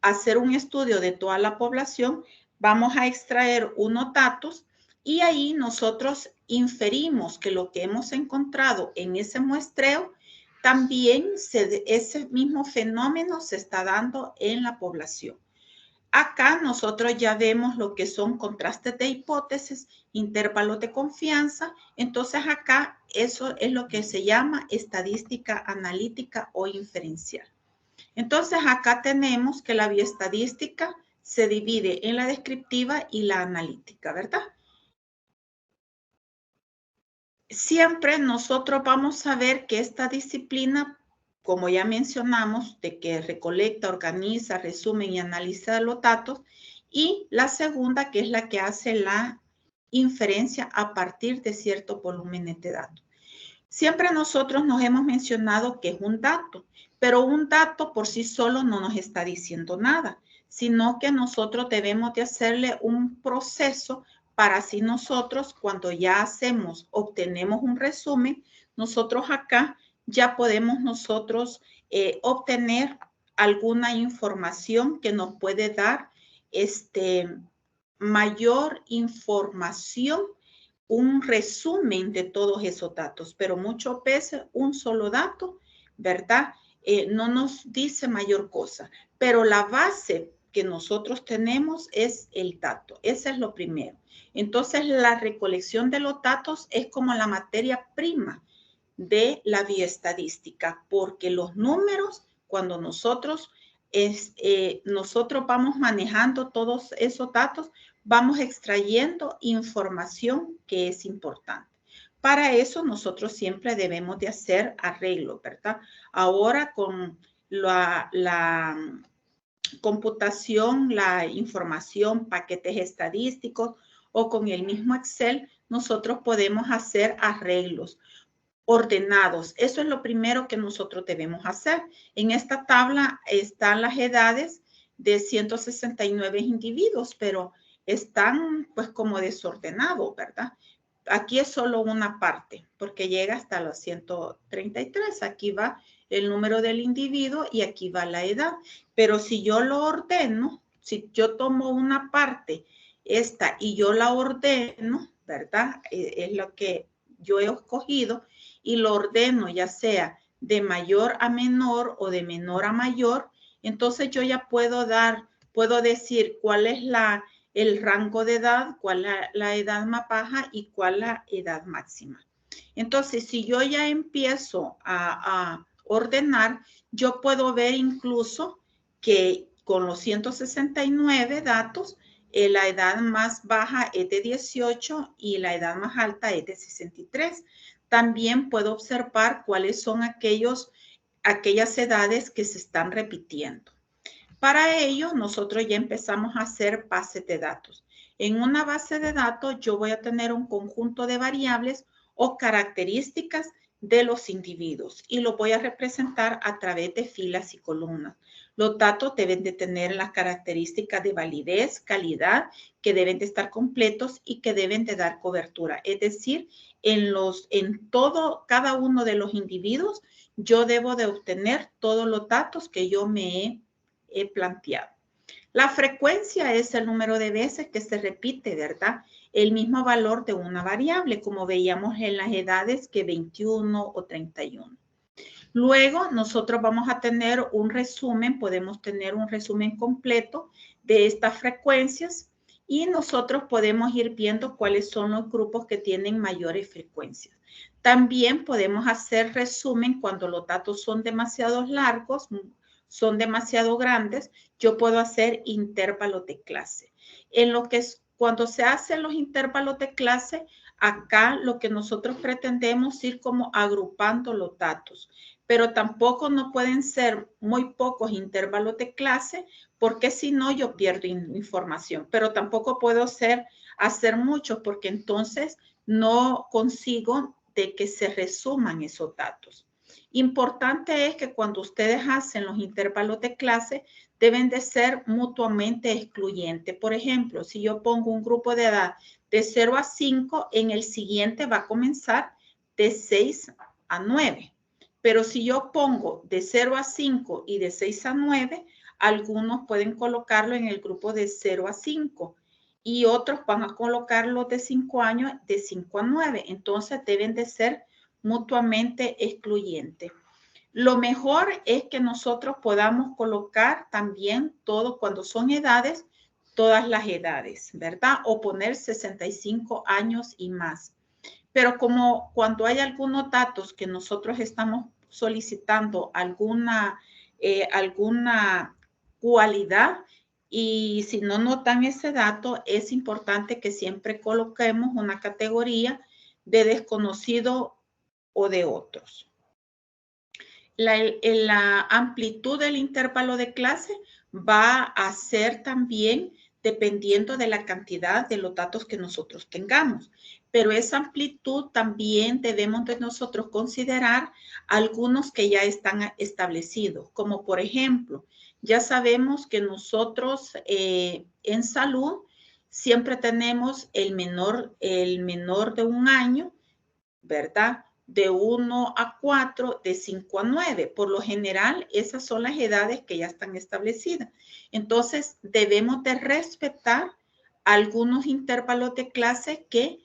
hacer un estudio de toda la población, vamos a extraer unos datos y ahí nosotros inferimos que lo que hemos encontrado en ese muestreo también ese mismo fenómeno se está dando en la población. Acá nosotros ya vemos lo que son contrastes de hipótesis, intervalos de confianza. Entonces acá eso es lo que se llama estadística analítica o inferencial. Entonces acá tenemos que la bioestadística se divide en la descriptiva y la analítica, ¿verdad? Siempre nosotros vamos a ver que esta disciplina, como ya mencionamos, de que recolecta, organiza, resume y analiza los datos, y la segunda, que es la que hace la inferencia a partir de ciertos volúmenes de datos. Siempre nosotros nos hemos mencionado que es un dato, pero un dato por sí solo no nos está diciendo nada, sino que nosotros debemos de hacerle un proceso para así nosotros, cuando ya obtenemos un resumen, nosotros acá ya podemos nosotros obtener alguna información que nos puede dar mayor información, un resumen de todos esos datos, pero muchas veces un solo dato, ¿verdad? No nos dice mayor cosa, pero la base que nosotros tenemos es el dato. Ese es lo primero. Entonces, la recolección de los datos es como la materia prima de la bioestadística, porque los números, cuando nosotros vamos manejando todos esos datos, vamos extrayendo información que es importante. Para eso nosotros siempre debemos de hacer arreglo, ¿verdad? Ahora con la computación, la información, paquetes estadísticos o con el mismo Excel, nosotros podemos hacer arreglos ordenados. Eso es lo primero que nosotros debemos hacer. En esta tabla están las edades de 169 individuos, pero están pues como desordenados, ¿verdad? Aquí es solo una parte, porque llega hasta los 133. Aquí va el número del individuo y aquí va la edad. Pero si yo lo ordeno, si yo tomo una parte, esta, y yo la ordeno, ¿verdad? Es lo que yo he escogido y lo ordeno ya sea de mayor a menor o de menor a mayor, entonces yo ya puedo decir cuál es el rango de edad, cuál es la edad más baja y cuál es la edad máxima. Entonces, si yo ya empiezo a ordenar, yo puedo ver incluso que con los 169 datos, la edad más baja es de 18 y la edad más alta es de 63. También puedo observar cuáles son aquellas edades que se están repitiendo. Para ello, nosotros ya empezamos a hacer bases de datos. En una base de datos, yo voy a tener un conjunto de variables o características de los individuos y lo voy a representar a través de filas y columnas. Los datos deben de tener las características de validez, calidad, que deben de estar completos y que deben de dar cobertura. Es decir, cada uno de los individuos, yo debo de obtener todos los datos que yo me he planteado. La frecuencia es el número de veces que se repite, ¿verdad? El mismo valor de una variable, como veíamos en las edades que 21 o 31. Luego, nosotros vamos a tener un resumen, podemos tener un resumen completo de estas frecuencias y nosotros podemos ir viendo cuáles son los grupos que tienen mayores frecuencias. También podemos hacer resumen cuando los datos son demasiado largos, son demasiado grandes, yo puedo hacer intervalos de clase. Cuando se hacen los intervalos de clase, acá lo que nosotros pretendemos es ir como agrupando los datos, pero tampoco no pueden ser muy pocos intervalos de clase porque si no yo pierdo información, pero tampoco puedo hacer muchos porque entonces no consigo de que se resuman esos datos. Importante es que cuando ustedes hacen los intervalos de clase, deben de ser mutuamente excluyentes. Por ejemplo, si yo pongo un grupo de edad de 0 a 5, en el siguiente va a comenzar de 6 a 9. Pero si yo pongo de 0 a 5 y de 6 a 9, algunos pueden colocarlo en el grupo de 0 a 5 y otros van a colocarlo de 5 años de 5 a 9. Entonces deben de ser mutuamente excluyentes. Lo mejor es que nosotros podamos colocar también todo, cuando son edades, todas las edades, ¿verdad? O poner 65 años y más. Pero como cuando hay algunos datos que nosotros estamos solicitando alguna cualidad y si no notan ese dato, es importante que siempre coloquemos una categoría de desconocido o de otros. La amplitud del intervalo de clase va a ser también dependiendo de la cantidad de los datos que nosotros tengamos. Pero esa amplitud también debemos de nosotros considerar algunos que ya están establecidos, como por ejemplo, ya sabemos que nosotros en salud siempre tenemos el menor de un año, ¿verdad? de 1 a 4, de 5 a 9. Por lo general, esas son las edades que ya están establecidas. Entonces, debemos de respetar algunos intervalos de clase que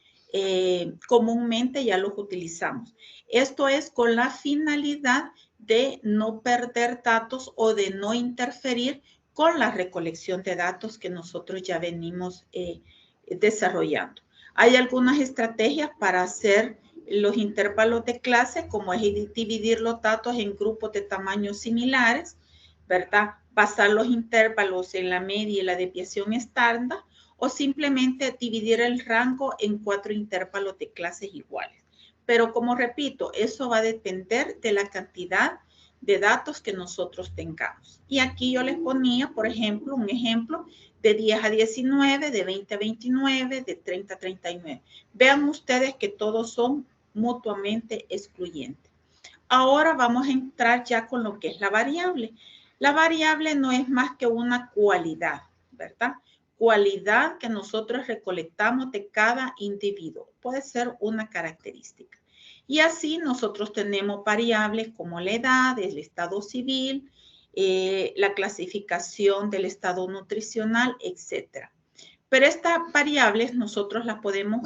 comúnmente ya los utilizamos. Esto es con la finalidad de no perder datos o de no interferir con la recolección de datos que nosotros ya venimos desarrollando. Hay algunas estrategias para hacer los intervalos de clase, como es dividir los datos en grupos de tamaños similares, ¿verdad? Basar los intervalos en la media y la desviación estándar, o simplemente dividir el rango en 4 intervalos de clases iguales. Pero como repito, eso va a depender de la cantidad de datos que nosotros tengamos. Y aquí yo les ponía, por ejemplo, un ejemplo de 10 a 19, de 20 a 29, de 30 a 39. Vean ustedes que todos son mutuamente excluyentes. Ahora vamos a entrar ya con lo que es la variable. La variable no es más que una cualidad, ¿verdad? Cualidad que nosotros recolectamos de cada individuo. Puede ser una característica. Y así nosotros tenemos variables como la edad, el estado civil, la clasificación del estado nutricional, etc. Pero estas variables nosotros las podemos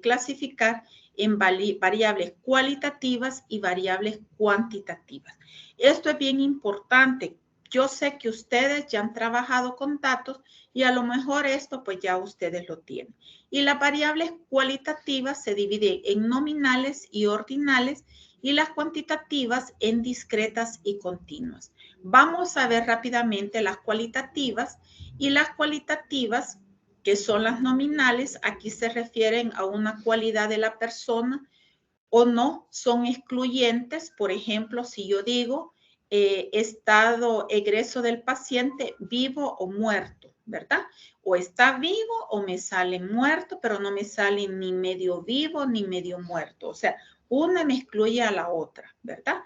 clasificar en variables cualitativas y variables cuantitativas. Esto es bien importante. Yo sé que ustedes ya han trabajado con datos y a lo mejor esto pues ya ustedes lo tienen. Y las variables cualitativas se dividen en nominales y ordinales y las cuantitativas en discretas y continuas. Vamos a ver rápidamente las cualitativas y las cualitativas, que son las nominales, aquí se refieren a una cualidad de la persona o no, son excluyentes. Por ejemplo, si yo digo estado egreso del paciente vivo o muerto, ¿verdad? O está vivo o me sale muerto, pero no me sale ni medio vivo ni medio muerto. O sea, una me excluye a la otra, ¿verdad?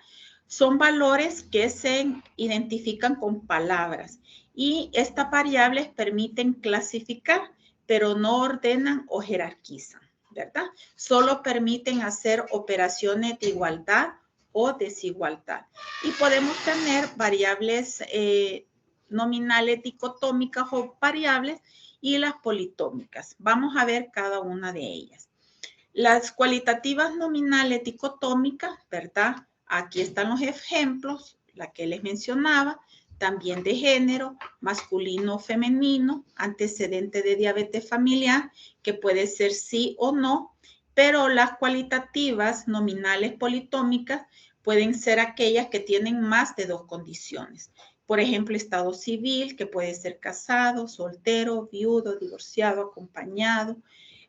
Son valores que se identifican con palabras y estas variables permiten clasificar, pero no ordenan o jerarquizan, ¿verdad? Solo permiten hacer operaciones de igualdad o desigualdad. Y podemos tener variables nominales dicotómicas o variables y las politómicas. Vamos a ver cada una de ellas. Las cualitativas nominales dicotómicas, ¿verdad? Aquí están los ejemplos, la que les mencionaba, también de género, masculino o femenino, antecedente de diabetes familiar, que puede ser sí o no, pero las cualitativas nominales politómicas pueden ser aquellas que tienen más de 2 condiciones. Por ejemplo, estado civil, que puede ser casado, soltero, viudo, divorciado, acompañado,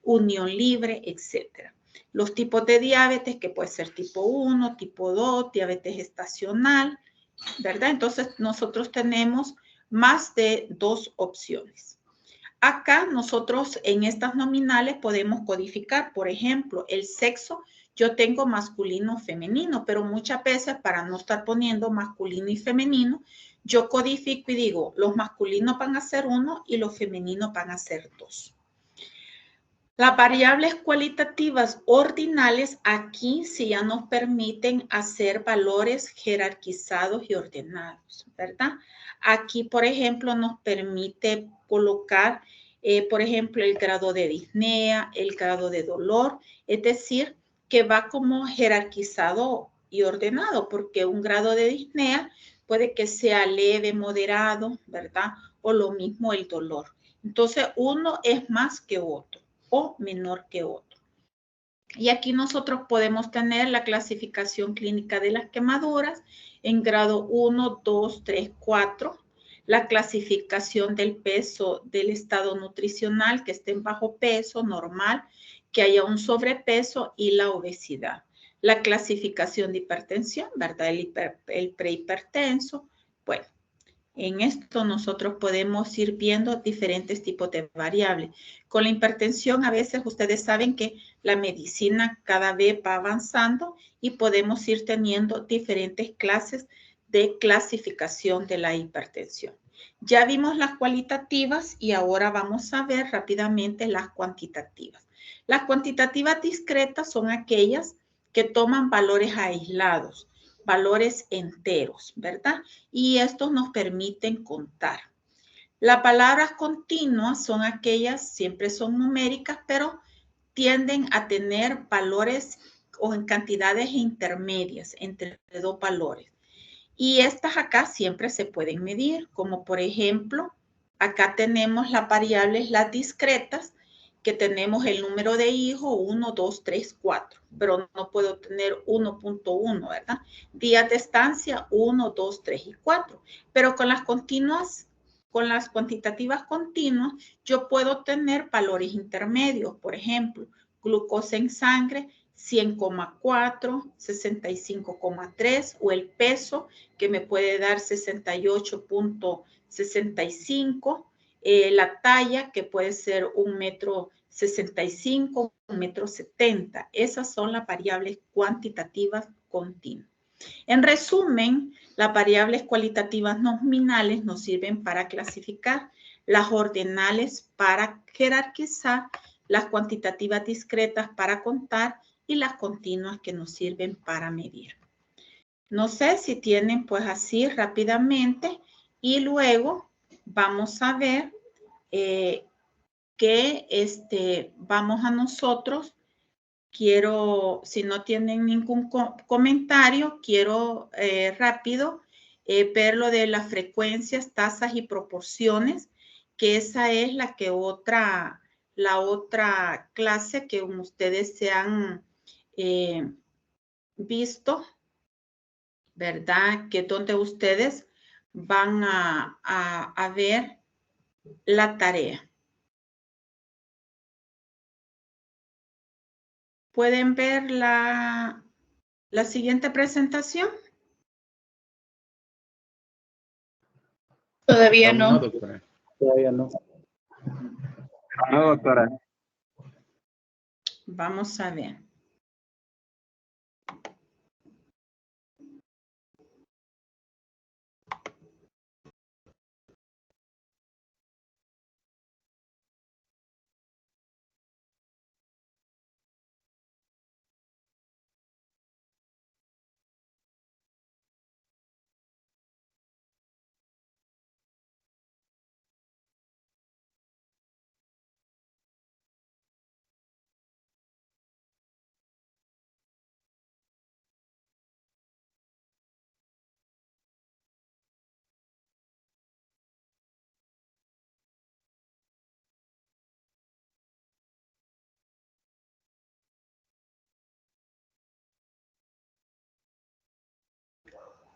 unión libre, etc. Los tipos de diabetes, que puede ser tipo 1, tipo 2, diabetes estacional, ¿verdad? Entonces, nosotros tenemos más de 2 opciones. Acá nosotros en estas nominales podemos codificar, por ejemplo, el sexo. Yo tengo masculino o femenino, pero muchas veces para no estar poniendo masculino y femenino, yo codifico y digo, los masculinos van a ser 1 y los femeninos van a ser 2. Las variables cualitativas ordinales aquí sí ya nos permiten hacer valores jerarquizados y ordenados, ¿verdad? Aquí, por ejemplo, nos permite colocar, por ejemplo, el grado de disnea, el grado de dolor, es decir, que va como jerarquizado y ordenado, porque un grado de disnea puede que sea leve, moderado, ¿verdad? O lo mismo el dolor. Entonces, uno es más que otro o menor que otro. Y aquí nosotros podemos tener la clasificación clínica de las quemaduras en grado 1, 2, 3, 4. La clasificación del peso del estado nutricional, que esté en bajo peso, normal, que haya un sobrepeso y la obesidad. La clasificación de hipertensión, ¿verdad? El prehipertenso. Bueno, en esto nosotros podemos ir viendo diferentes tipos de variables. Con la hipertensión a veces ustedes saben que la medicina cada vez va avanzando y podemos ir teniendo diferentes clases de clasificación de la hipertensión. Ya vimos las cualitativas y ahora vamos a ver rápidamente las cuantitativas. Las cuantitativas discretas son aquellas que toman valores aislados, valores enteros, ¿verdad? Y estos nos permiten contar. Las palabras continuas son aquellas, siempre son numéricas, pero tienden a tener valores o en cantidades intermedias entre dos valores. Y estas acá siempre se pueden medir, como por ejemplo, acá tenemos las variables, las discretas, que tenemos el número de hijos 1, 2, 3, 4, pero no puedo tener 1.1, ¿verdad? Días de estancia 1, 2, 3 y 4, pero con las continuas, con las cuantitativas continuas, yo puedo tener valores intermedios, por ejemplo, glucosa en sangre 100,4, 65,3 o el peso que me puede dar 68.65, la talla que puede ser 1,65 m, 1,70 m. Esas son las variables cuantitativas continuas. En resumen, las variables cualitativas nominales nos sirven para clasificar, las ordinales para jerarquizar, las cuantitativas discretas para contar y las continuas que nos sirven para medir. No sé si tienen pues así rápidamente y luego vamos a ver que vamos a nosotros. Quiero, si no tienen ningún comentario, quiero rápido ver lo de las frecuencias, tasas y proporciones, que esa es la otra clase que ustedes se han visto, ¿verdad? Que donde ustedes van a ver la tarea. ¿Pueden ver la siguiente presentación? Todavía no. No, doctora. Todavía no. No, doctora. Vamos a ver.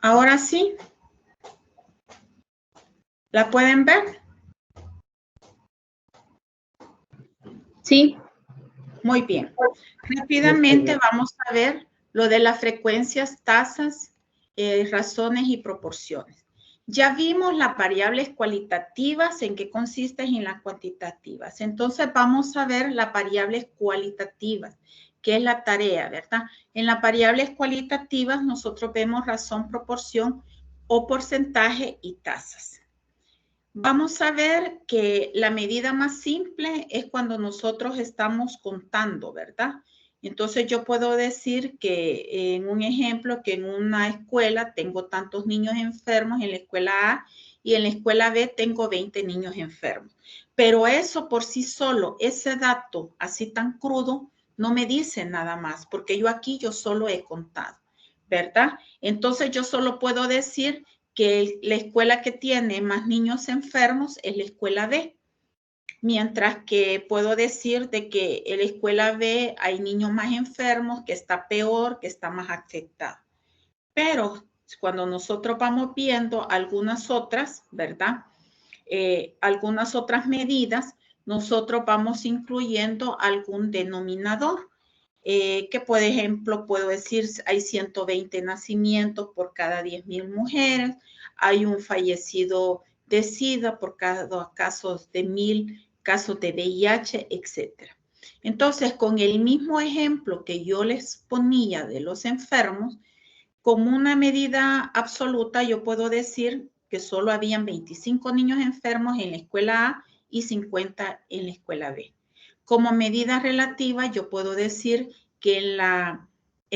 Ahora sí. ¿La pueden ver? Sí. Muy bien. Rápidamente vamos a ver lo de las frecuencias, tasas, razones y proporciones. Ya vimos las variables cualitativas, en qué consisten y en las cuantitativas. Entonces vamos a ver las variables cualitativas, que es la tarea, ¿verdad? En las variables cualitativas nosotros vemos razón, proporción o porcentaje y tasas. Vamos a ver que la medida más simple es cuando nosotros estamos contando, ¿verdad? Entonces yo puedo decir que en un ejemplo que en una escuela tengo tantos niños enfermos en la escuela A y en la escuela B tengo 20 niños enfermos. Pero eso por sí solo, ese dato así tan crudo, no me dice nada más porque yo aquí solo he contado, ¿verdad? Entonces yo solo puedo decir que la escuela que tiene más niños enfermos es la escuela B, mientras que puedo decir de que en la escuela B hay niños más enfermos, que está peor, que está más afectado. Pero cuando nosotros vamos viendo algunas otras, ¿verdad? Algunas otras medidas, nosotros vamos incluyendo algún denominador. Que por ejemplo puedo decir hay 120 nacimientos por cada 10,000 mujeres, hay un fallecido de SIDA por cada casos de 1,000 casos de VIH, etc. Entonces, con el mismo ejemplo que yo les ponía de los enfermos, como una medida absoluta yo puedo decir que solo habían 25 niños enfermos en la escuela A y 50 en la escuela B. Como medida relativa, yo puedo decir que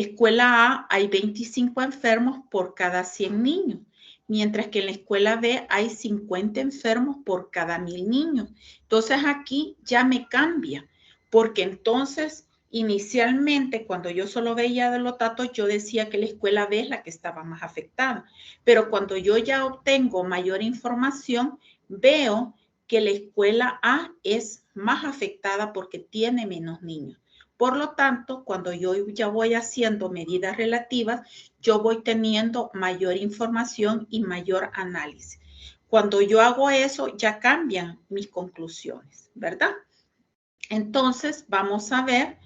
escuela A hay 25 enfermos por cada 100 niños, mientras que en la escuela B hay 50 enfermos por cada 1000 niños. Entonces aquí ya me cambia, porque entonces inicialmente cuando yo solo veía de los datos yo decía que la escuela B es la que estaba más afectada, pero cuando yo ya obtengo mayor información veo que la escuela A es más afectada porque tiene menos niños. Por lo tanto, cuando yo ya voy haciendo medidas relativas, yo voy teniendo mayor información y mayor análisis. Cuando yo hago eso, ya cambian mis conclusiones, ¿verdad? Entonces, vamos a ver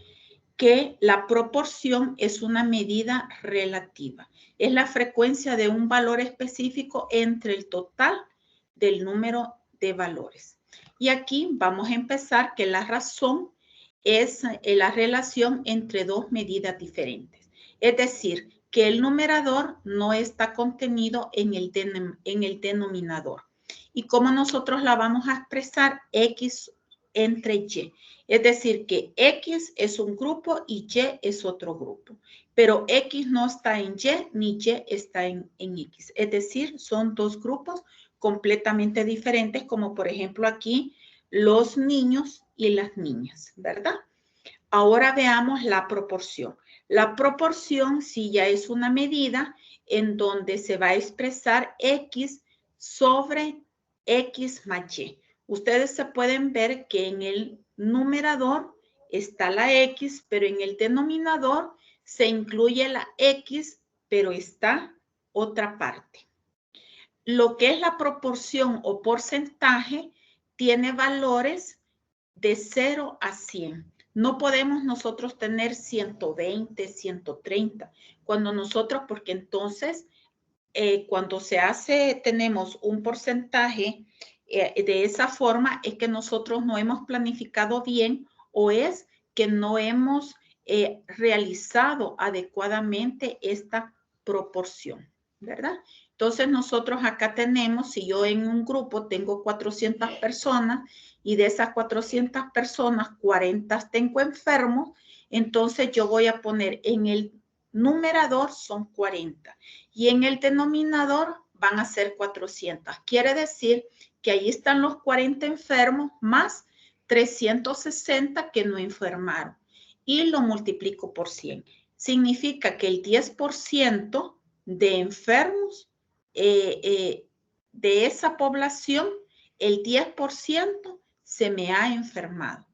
que la proporción es una medida relativa. Es la frecuencia de un valor específico entre el total del número de valores. Y aquí vamos a empezar que la razón es la relación entre dos medidas diferentes. Es decir, que el numerador no está contenido en el denominador. ¿Y cómo nosotros la vamos a expresar? X entre Y. Es decir, que X es un grupo y Y es otro grupo. Pero X no está en Y ni Y está en X. Es decir, son dos grupos completamente diferentes, como por ejemplo aquí los niños y las niñas, ¿verdad? Ahora veamos la proporción. La proporción sí ya es una medida en donde se va a expresar X sobre X más Y. Ustedes se pueden ver que en el numerador está la X, pero en el denominador se incluye la X, pero está otra parte. Lo que es la proporción o porcentaje tiene valores de 0 a 100. No podemos nosotros tener 120, 130. Cuando nosotros, porque entonces cuando se hace, tenemos un porcentaje de esa forma, es que nosotros no hemos planificado bien o es que no hemos realizado adecuadamente esta proporción, ¿verdad? Entonces nosotros acá tenemos, si yo en un grupo tengo 400 personas y de esas 400 personas, 40 tengo enfermos, entonces yo voy a poner en el numerador son 40 y en el denominador van a ser 400. Quiere decir que ahí están los 40 enfermos más 360 que no enfermaron y lo multiplico por 100. Significa que el 10% de enfermos de esa población, el 10% se me ha enfermado.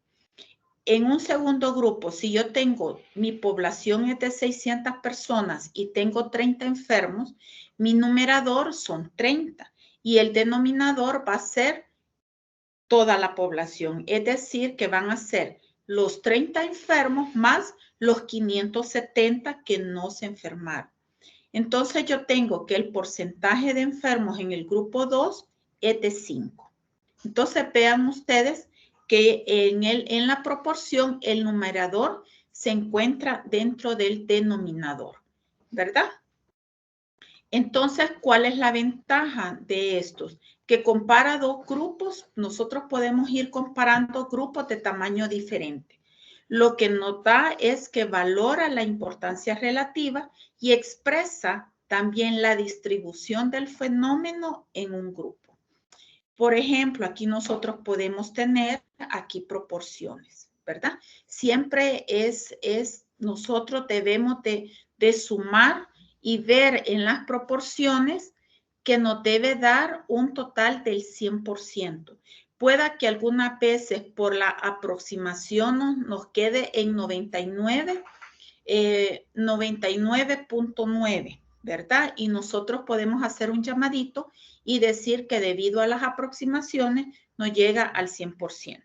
En un segundo grupo, si yo tengo, mi población es de 600 personas y tengo 30 enfermos, mi numerador son 30 y el denominador va a ser toda la población. Es decir, que van a ser los 30 enfermos más los 570 que no se enfermaron. Entonces yo tengo que el porcentaje de enfermos en el grupo 2 es de 5. Entonces vean ustedes que en la proporción el numerador se encuentra dentro del denominador, ¿verdad? Entonces, ¿cuál es la ventaja de estos? Que compara dos grupos, nosotros podemos ir comparando grupos de tamaño diferente. Lo que nos da es que valora la importancia relativa y expresa también la distribución del fenómeno en un grupo. Por ejemplo, aquí nosotros podemos tener aquí proporciones, ¿verdad? Siempre nosotros debemos de sumar y ver en las proporciones que nos debe dar un total del 100%. Pueda que algunas veces por la aproximación nos quede en 99.9, ¿verdad? Y nosotros podemos hacer un llamadito y decir que debido a las aproximaciones no llega al 100%.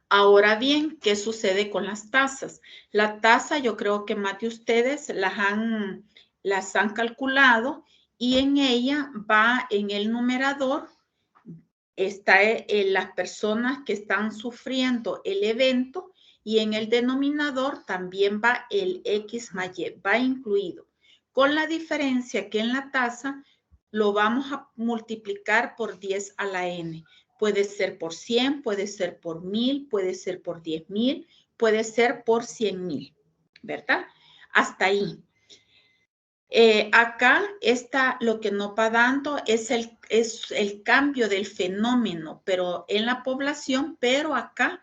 Ahora bien, ¿qué sucede con las tasas? La tasa yo creo que más de ustedes las han calculado y en ella va en el numerador, está las personas que están sufriendo el evento y en el denominador también va el X más Y, va incluido. Con la diferencia que en la tasa lo vamos a multiplicar por 10 a la n. Puede ser por 100, puede ser por 1000, puede ser por 10,000, puede ser por 100,000, ¿verdad? Hasta ahí. Acá está lo que nos va dando es el cambio del fenómeno, pero en la población, pero acá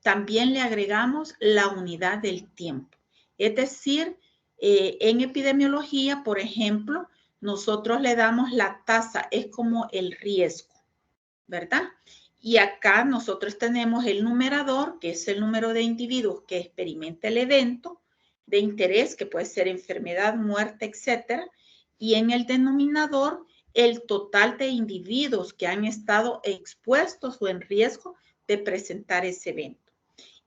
también le agregamos la unidad del tiempo. Es decir, en epidemiología, por ejemplo, nosotros le damos la tasa, es como el riesgo, ¿verdad? Y acá nosotros tenemos el numerador, que es el número de individuos que experimenta el evento de interés, que puede ser enfermedad, muerte, etcétera. Y en el denominador, el total de individuos que han estado expuestos o en riesgo de presentar ese evento.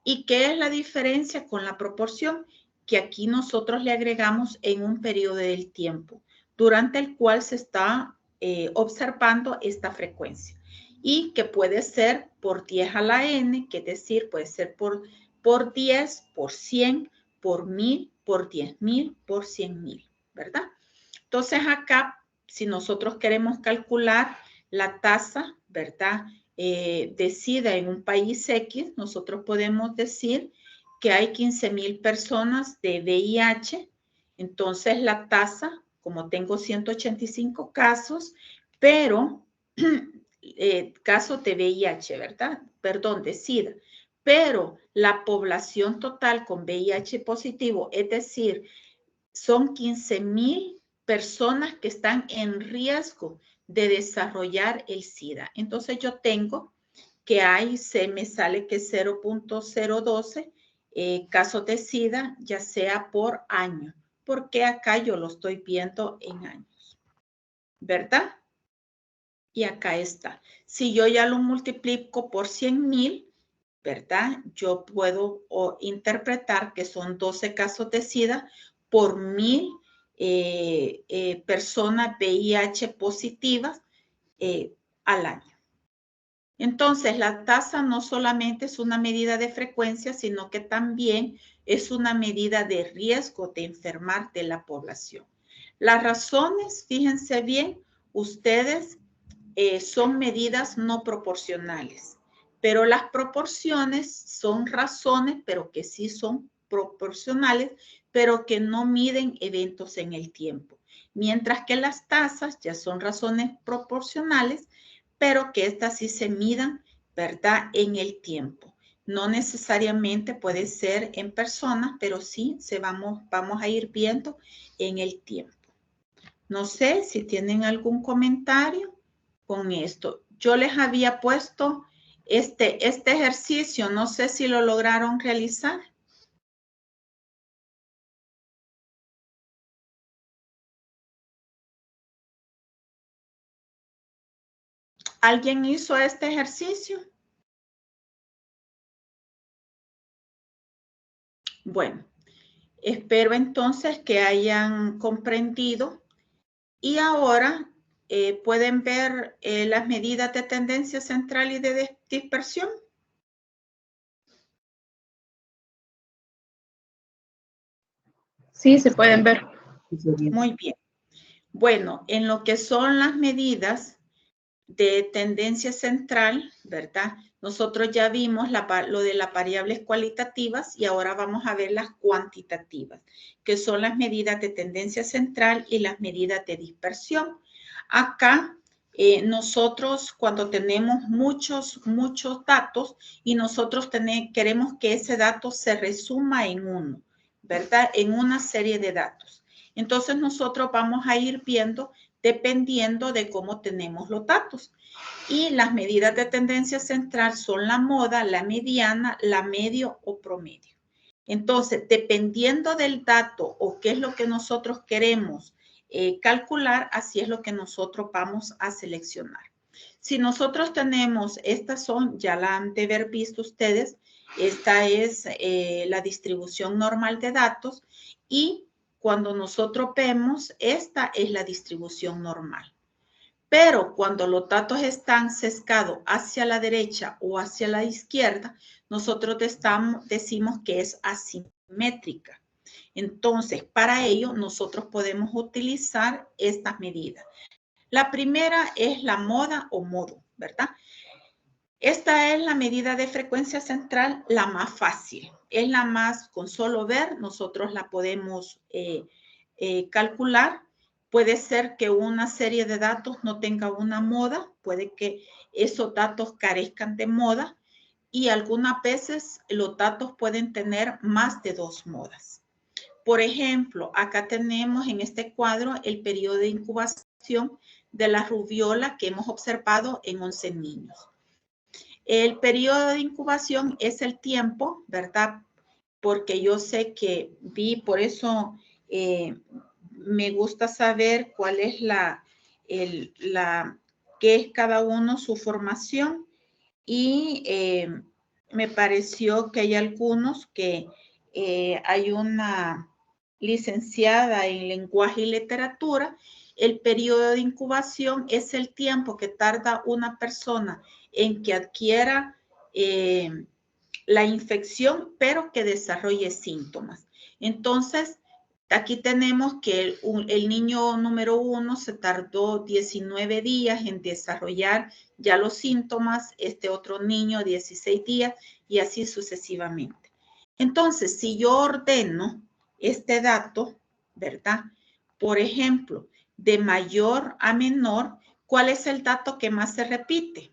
¿Y qué es la diferencia con la proporción? Que aquí nosotros le agregamos en un periodo del tiempo, durante el cual se está observando esta frecuencia. Y que puede ser por 10 a la n, que es decir, puede ser por 10, por 100, por 1000, por 10.000, por 100.000, ¿verdad? Entonces acá, si nosotros queremos calcular la tasa, ¿verdad? De SIDA en un país X, nosotros podemos decir que hay 15.000 personas de VIH, entonces la tasa, como tengo 185 casos, pero casos de VIH, ¿verdad? Perdón, de SIDA. Pero la población total con VIH positivo, es decir, son 15.000 personas que están en riesgo de desarrollar el SIDA. Entonces yo tengo que me sale que 0.012 casos de SIDA, ya sea por año, porque acá yo lo estoy viendo en años, ¿verdad? Y acá está. Si yo ya lo multiplico por 100.000, ¿verdad? Yo puedo interpretar que son 12 casos de SIDA por 1.000 personas VIH positivas al año. Entonces, la tasa no solamente es una medida de frecuencia, sino que también es una medida de riesgo de enfermar de la población. Las razones, fíjense bien, ustedes son medidas no proporcionales, pero las proporciones son razones, pero que sí son proporcionales, pero que no miden eventos en el tiempo. Mientras que las tasas ya son razones proporcionales, pero que estas sí se midan, ¿verdad? En el tiempo. No necesariamente puede ser en personas, pero sí vamos a ir viendo en el tiempo. No sé si tienen algún comentario con esto. Yo les había puesto este ejercicio, no sé si lo lograron realizar. ¿Alguien hizo este ejercicio? Bueno, espero entonces que hayan comprendido y ahora pueden ver las medidas de tendencia central y de dispersión. Sí, se pueden ver. Muy bien. Bueno, en lo que son las medidas de tendencia central, ¿verdad? Nosotros ya vimos lo de las variables cualitativas y ahora vamos a ver las cuantitativas, que son las medidas de tendencia central y las medidas de dispersión. Acá nosotros cuando tenemos muchos datos y nosotros queremos que ese dato se resuma en uno, ¿verdad? En una serie de datos. Entonces nosotros vamos a ir viendo dependiendo de cómo tenemos los datos. Y las medidas de tendencia central son la moda, la mediana, la medio o promedio. Entonces, dependiendo del dato o qué es lo que nosotros queremos calcular, así es lo que nosotros vamos a seleccionar. Si nosotros tenemos, estas son, ya la han de haber visto ustedes, esta es la distribución normal de datos y cuando nosotros vemos, esta es la distribución normal. Pero cuando los datos están sesgados hacia la derecha o hacia la izquierda, nosotros decimos que es asimétrica. Entonces, para ello, nosotros podemos utilizar estas medidas. La primera es la moda o modo, ¿verdad? Esta es la medida de frecuencia central, la más fácil. Es la más, con solo ver, nosotros la podemos calcular. Puede ser que una serie de datos no tenga una moda, puede que esos datos carezcan de moda y algunas veces los datos pueden tener más de 2 modas. Por ejemplo, acá tenemos en este cuadro el periodo de incubación de la rubiola que hemos observado en 11 niños. El periodo de incubación es el tiempo, ¿verdad? Porque yo sé que por eso me gusta saber cuál es qué es cada uno su formación y me pareció que hay algunos que hay una licenciada en lenguaje y literatura. El periodo de incubación es el tiempo que tarda una persona en que adquiera la infección, pero que desarrolle síntomas. Entonces, aquí tenemos que el niño número 1 se tardó 19 días en desarrollar ya los síntomas, este otro niño 16 días y así sucesivamente. Entonces, si yo ordeno este dato, ¿verdad? Por ejemplo, de mayor a menor, ¿cuál es el dato que más se repite?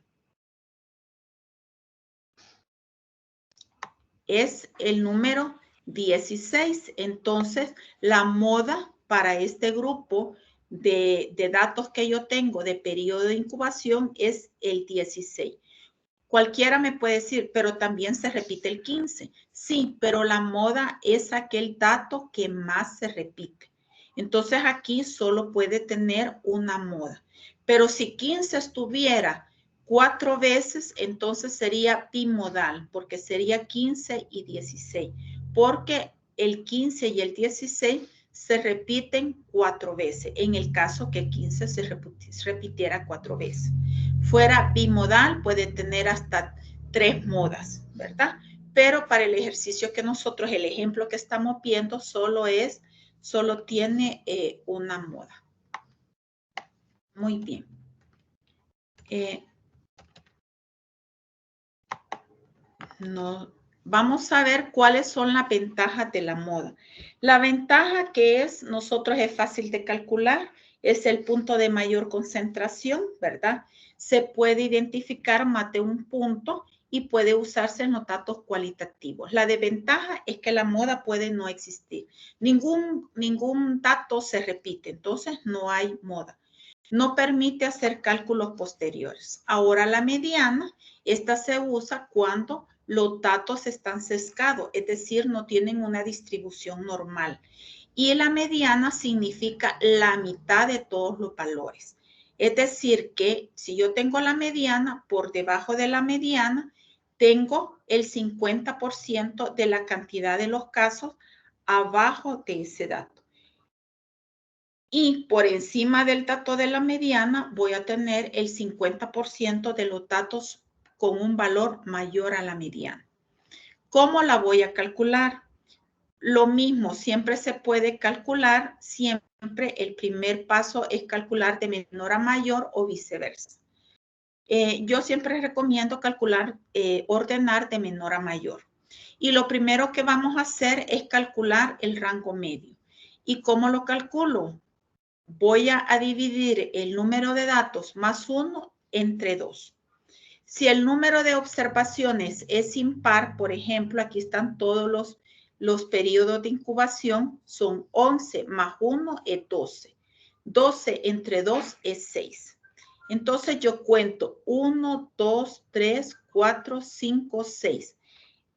Es el número 16. Entonces, la moda para este grupo de datos que yo tengo de periodo de incubación es el 16. Cualquiera me puede decir, pero también se repite el 15. Sí, pero la moda es aquel dato que más se repite. Entonces, aquí solo puede tener una moda. Pero si 15 estuviera 4 veces, entonces sería bimodal, porque sería 15 y 16, porque el 15 y el 16 se repiten 4 veces, en el caso que 15 se repitiera 4 veces. Fuera bimodal, puede tener hasta 3 modas, ¿verdad? Pero para el ejercicio que nosotros, el ejemplo que estamos viendo, solo tiene una moda. Muy bien. Vamos a ver cuáles son las ventajas de la moda. La ventaja que es fácil de calcular, es el punto de mayor concentración, ¿verdad? Se puede identificar más de un punto y puede usarse en los datos cualitativos. La desventaja es que la moda puede no existir. Ningún dato se repite, entonces no hay moda. No permite hacer cálculos posteriores. Ahora la mediana, esta se usa cuando los datos están sesgados, es decir, no tienen una distribución normal. Y la mediana significa la mitad de todos los valores. Es decir, que si yo tengo la mediana, por debajo de la mediana, tengo el 50% de la cantidad de los casos abajo de ese dato. Y por encima del dato de la mediana, voy a tener el 50% de los datos con un valor mayor a la mediana. ¿Cómo la voy a calcular? Lo mismo, siempre se puede calcular, siempre el primer paso es calcular de menor a mayor o viceversa. Yo siempre recomiendo calcular, ordenar de menor a mayor. Y lo primero que vamos a hacer es calcular el rango medio. ¿Y cómo lo calculo? Voy a dividir el número de datos más 1 entre 2. Si el número de observaciones es impar, por ejemplo, aquí están todos los periodos de incubación, son 11 más 1 es 12. 12 entre 2 es 6. Entonces yo cuento 1, 2, 3, 4, 5, 6.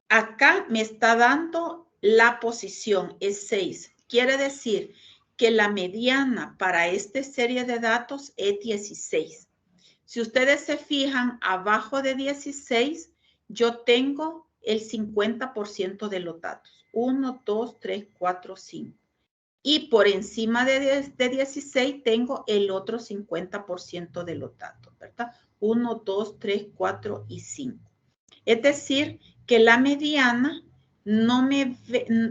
Acá me está dando la posición, es 6. Quiere decir que la mediana para esta serie de datos es 16. Si ustedes se fijan, abajo de 16, yo tengo el 50% de los datos. 1, 2, 3, 4, 5. Y por encima de 16 tengo el otro 50% de los datos, ¿verdad? 1, 2, 3, 4 y 5. Es decir, que la mediana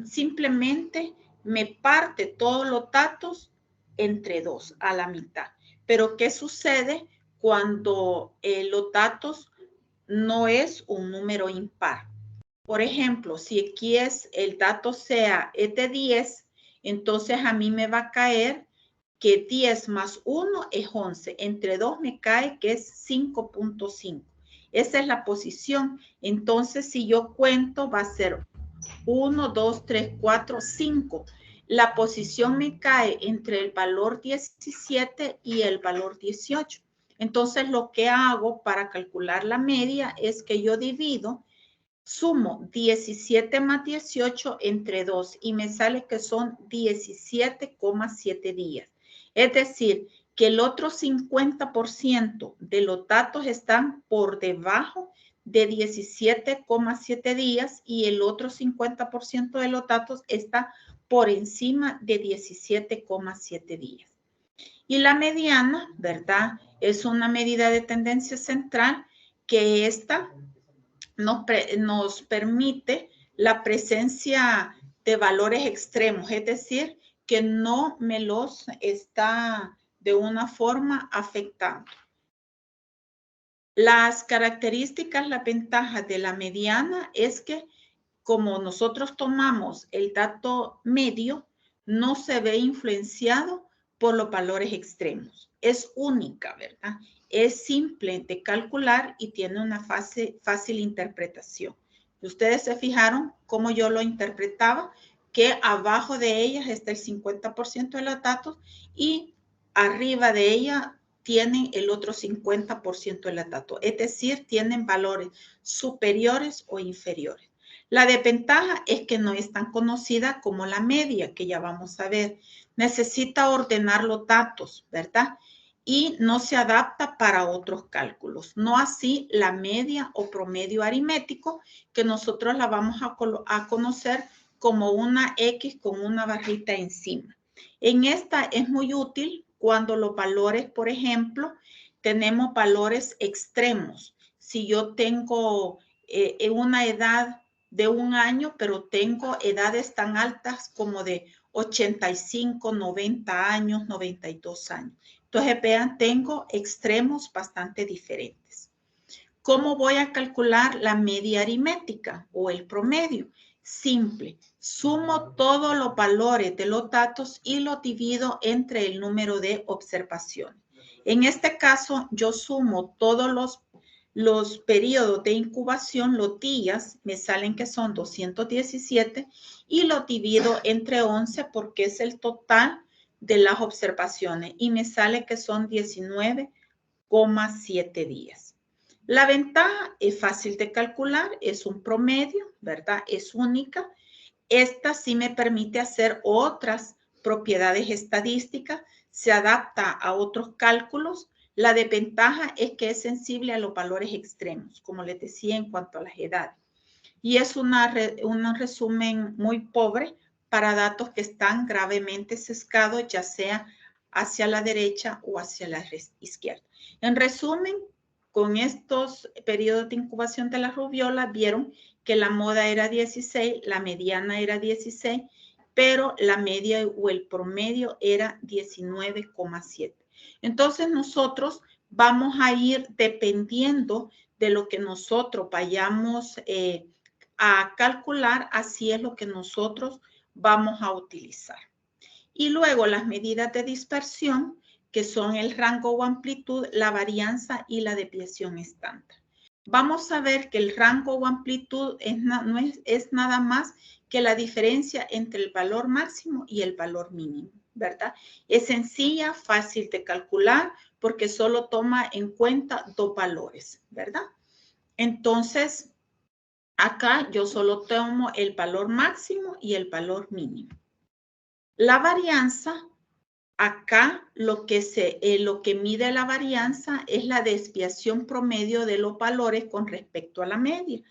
simplemente me parte todos los datos entre 2 a la mitad. Pero ¿qué sucede cuando los datos no es un número impar. Por ejemplo, si aquí el dato sea es de 10, entonces a mí me va a caer que 10 más 1 es 11. Entre 2 me cae que es 5.5. Esa es la posición. Entonces, si yo cuento, va a ser 1, 2, 3, 4, 5. La posición me cae entre el valor 17 y el valor 18. Entonces, lo que hago para calcular la media es que yo sumo 17 más 18 entre 2 y me sale que son 17,7 días. Es decir, que el otro 50% de los datos están por debajo de 17,7 días y el otro 50% de los datos está por encima de 17,7 días. Y la mediana, ¿verdad? Es una medida de tendencia central que nos permite la presencia de valores extremos, es decir, que no me los está de una forma afectando. Las características, la ventaja de la mediana es que como nosotros tomamos el dato medio, no se ve influenciado por los valores extremos. Es única, ¿verdad? Es simple de calcular y tiene una fácil interpretación. Ustedes se fijaron cómo yo lo interpretaba, que abajo de ellas está el 50% de los datos y arriba de ella tienen el otro 50% de los datos. Es decir, tienen valores superiores o inferiores. La desventaja es que no es tan conocida como la media, que ya vamos a ver. Necesita ordenar los datos, ¿verdad? Y no se adapta para otros cálculos. No así la media o promedio aritmético, que nosotros la vamos a conocer como una X con una barrita encima. En esta es muy útil cuando los valores, por ejemplo, tenemos valores extremos. Si yo tengo una edad de 1 año, pero tengo edades tan altas como de 85, 90 años, 92 años. Entonces, vean, tengo extremos bastante diferentes. ¿Cómo voy a calcular la media aritmética o el promedio? Simple. Sumo todos los valores de los datos y los divido entre el número de observaciones. En este caso, yo sumo todos los periodos de incubación, los días, me salen que son 217 y lo divido entre 11 porque es el total de las observaciones y me sale que son 19,7 días. La ventaja es fácil de calcular, es un promedio, ¿verdad? Es única. Esta sí me permite hacer otras propiedades estadísticas, se adapta a otros cálculos. La desventaja es que es sensible a los valores extremos, como les decía en cuanto a las edades. Y es un resumen muy pobre para datos que están gravemente sesgados, ya sea hacia la derecha o hacia la izquierda. En resumen, con estos periodos de incubación de la rubiola, vieron que la moda era 16, la mediana era 16, pero la media o el promedio era 19,7. Entonces, nosotros vamos a ir dependiendo de lo que nosotros vayamos a calcular, así es lo que nosotros vamos a utilizar. Y luego las medidas de dispersión, que son el rango o amplitud, la varianza y la desviación estándar. Vamos a ver que el rango o amplitud no es nada más que la diferencia entre el valor máximo y el valor mínimo, ¿verdad? Es sencilla, fácil de calcular, porque solo toma en cuenta 2 valores, ¿verdad? Entonces, acá yo solo tomo el valor máximo y el valor mínimo. La varianza, acá lo que mide la varianza es la desviación promedio de los valores con respecto a la media.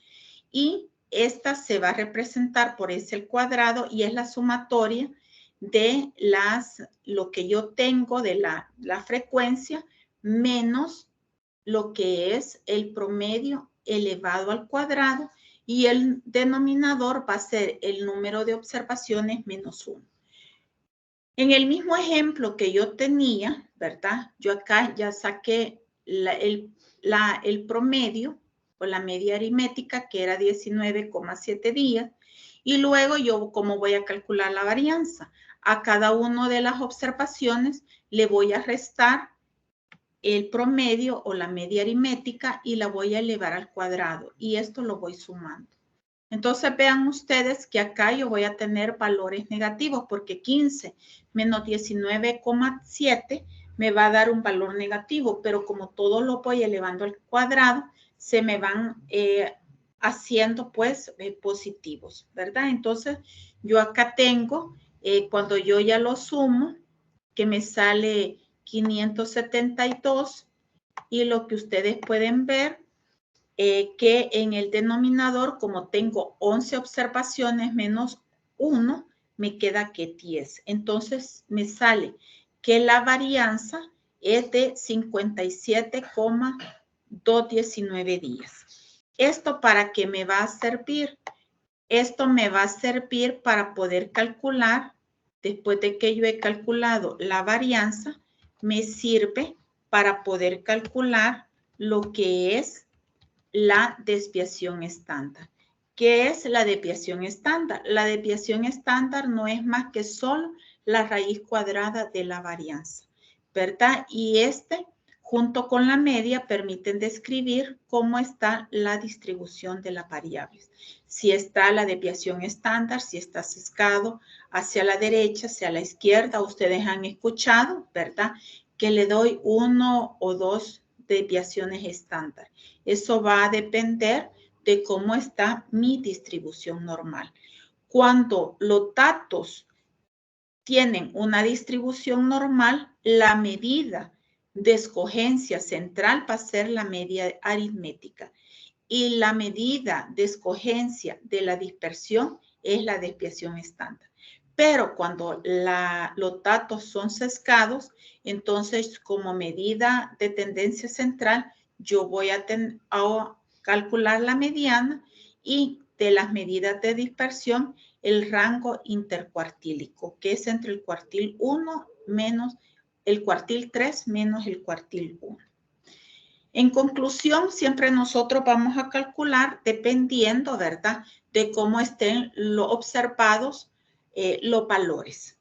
Y esta se va a representar por ese cuadrado y es la sumatoria de lo que yo tengo de la frecuencia menos lo que es el promedio elevado al cuadrado y el denominador va a ser el número de observaciones menos 1. En el mismo ejemplo que yo tenía, ¿verdad? Yo acá ya saqué el promedio o la media aritmética, que era 19,7 días. Y luego yo, ¿cómo voy a calcular la varianza? A cada una de las observaciones le voy a restar el promedio o la media aritmética y la voy a elevar al cuadrado. Y esto lo voy sumando. Entonces vean ustedes que acá yo voy a tener valores negativos porque 15 menos 19,7 me va a dar un valor negativo, pero como todo lo voy elevando al cuadrado, se me van haciendo pues positivos, ¿verdad? Entonces yo acá tengo, cuando yo ya lo sumo, que me sale 572 y lo que ustedes pueden ver que en el denominador, como tengo 11 observaciones menos 1, me queda que 10. Entonces, me sale que la varianza es de 57,219 días. ¿Esto para qué me va a servir? Esto me va a servir para poder calcular, después de que yo he calculado la varianza, me sirve para poder calcular lo que es la desviación estándar. ¿Qué es la desviación estándar? La desviación estándar no es más que solo la raíz cuadrada de la varianza, ¿verdad? Y junto con la media, permiten describir cómo está la distribución de las variables. Si está la desviación estándar, si está sesgado hacia la derecha, hacia la izquierda. Ustedes han escuchado, ¿verdad?, que le doy 1 o 2 desviaciones estándar. Eso va a depender de cómo está mi distribución normal. Cuando los datos tienen una distribución normal, la medida de escogencia central va a ser la media aritmética y la medida de escogencia de la dispersión es la desviación estándar. Pero cuando los datos son sesgados, entonces como medida de tendencia central, yo voy a calcular la mediana y de las medidas de dispersión, el rango intercuartílico, que es entre el cuartil 1 menos el cuartil 3 menos el cuartil 1. En conclusión, siempre nosotros vamos a calcular dependiendo, ¿verdad?, de cómo estén observados los valores.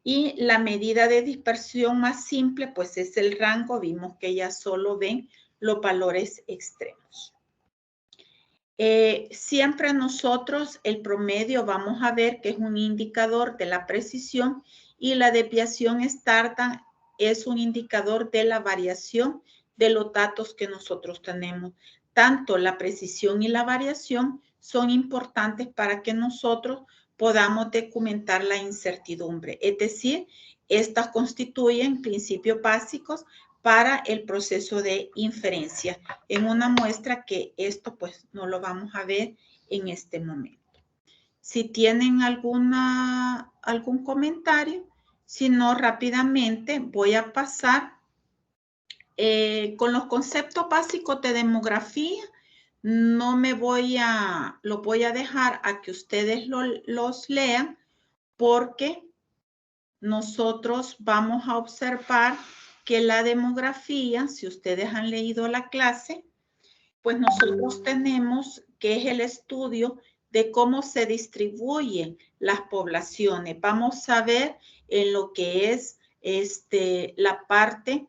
Y la medida de dispersión más simple, pues es el rango. Vimos que ya solo ven los valores extremos. Siempre nosotros el promedio vamos a ver que es un indicador de la precisión y la desviación estándar es un indicador de la variación de los datos que nosotros tenemos. Tanto la precisión y la variación son importantes para que nosotros podamos documentar la incertidumbre. Es decir, estas constituyen principios básicos para el proceso de inferencia en una muestra que esto pues no lo vamos a ver en este momento. Si tienen algún comentario, si no, rápidamente voy a pasar con los conceptos básicos de demografía. No me lo voy a dejar a que ustedes los lean porque nosotros vamos a observar que la demografía, si ustedes han leído la clase, pues nosotros tenemos que es el estudio de cómo se distribuyen las poblaciones. Vamos a ver en lo que es la parte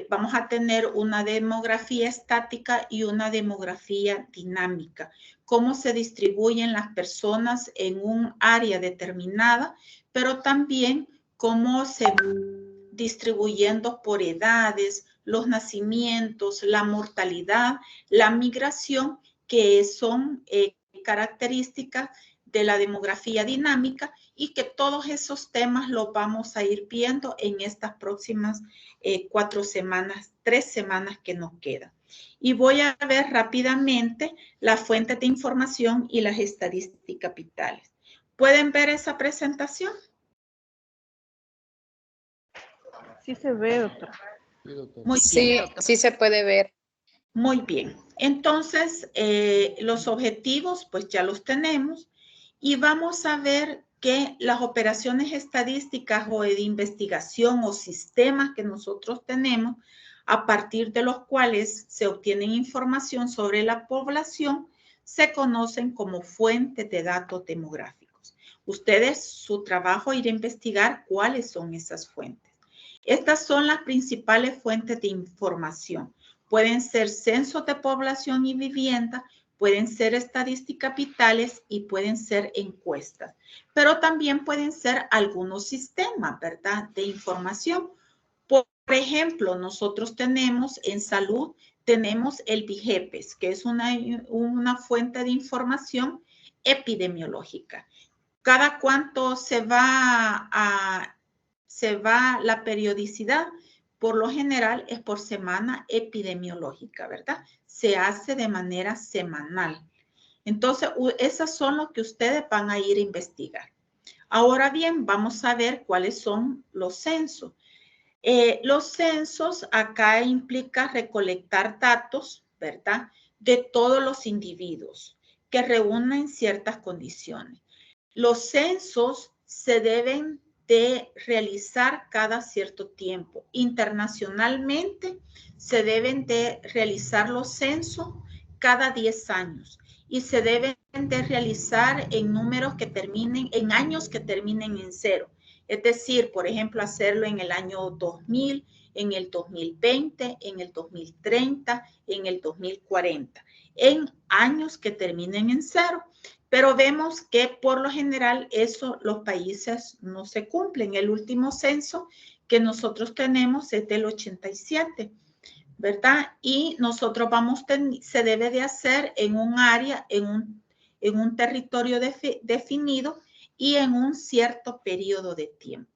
vamos a tener una demografía estática y una demografía dinámica. Cómo se distribuyen las personas en un área determinada, pero también cómo se van distribuyendo por edades, los nacimientos, la mortalidad, la migración, que son características de la demografía dinámica y que todos esos temas los vamos a ir viendo en estas próximas 3 semanas que nos quedan. Y voy a ver rápidamente las fuentes de información y las estadísticas capitales. ¿Pueden ver esa presentación? Sí se ve, doctora. Muy bien, doctora. Sí se puede ver. Muy bien. Entonces, los objetivos, pues ya los tenemos. Y vamos a ver que las operaciones estadísticas o de investigación o sistemas que nosotros tenemos, a partir de los cuales se obtienen información sobre la población, se conocen como fuentes de datos demográficos. Ustedes, su trabajo es ir a investigar cuáles son esas fuentes. Estas son las principales fuentes de información. Pueden ser censos de población y vivienda, pueden ser estadísticas vitales y pueden ser encuestas. Pero también pueden ser algunos sistemas, ¿verdad?, de información. Por ejemplo, nosotros tenemos en salud, tenemos el BIGEPES, que es una fuente de información epidemiológica. Cada cuánto se va la periodicidad, por lo general es por semana epidemiológica, ¿verdad? Se hace de manera semanal. Entonces, esas son lo que ustedes van a ir a investigar. Ahora bien, vamos a ver cuáles son los censos. Los censos acá implica recolectar datos, ¿verdad?, de todos los individuos que reúnen ciertas condiciones. Los censos se deben de realizar cada cierto tiempo. Internacionalmente se deben de realizar los censos cada 10 años y se deben de realizar en números que terminen, en años que terminen en 0. Es decir, por ejemplo, hacerlo en el año 2000, en el 2020, en el 2030, en el 2040, en años que terminen en 0. Pero vemos que por lo general eso los países no se cumplen. El último censo que nosotros tenemos es del 87, ¿verdad? Y nosotros se debe de hacer en un área, en un territorio definido y en un cierto periodo de tiempo.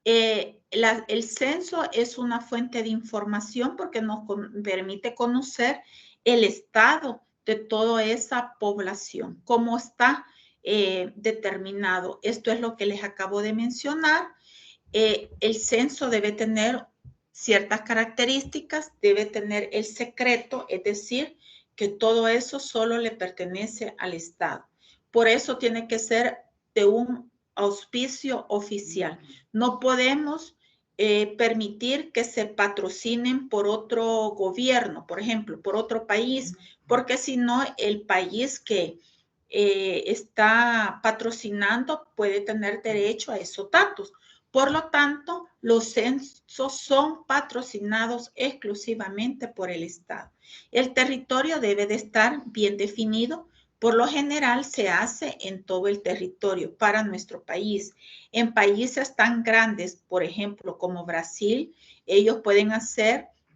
El censo es una fuente de información porque nos permite conocer el estado de toda esa población, cómo está determinado. Esto es lo que les acabo de mencionar. El censo debe tener ciertas características, debe tener el secreto, es decir, que todo eso solo le pertenece al Estado. Por eso tiene que ser de un auspicio oficial. No podemos permitir que se patrocinen por otro gobierno, por ejemplo, por otro país, porque si no, el país que está patrocinando puede tener derecho a esos datos. Por lo tanto, los censos son patrocinados exclusivamente por el Estado. El territorio debe de estar bien definido. Por lo general se hace en todo el territorio para nuestro país. En países tan grandes, por ejemplo, como Brasil, ellos pueden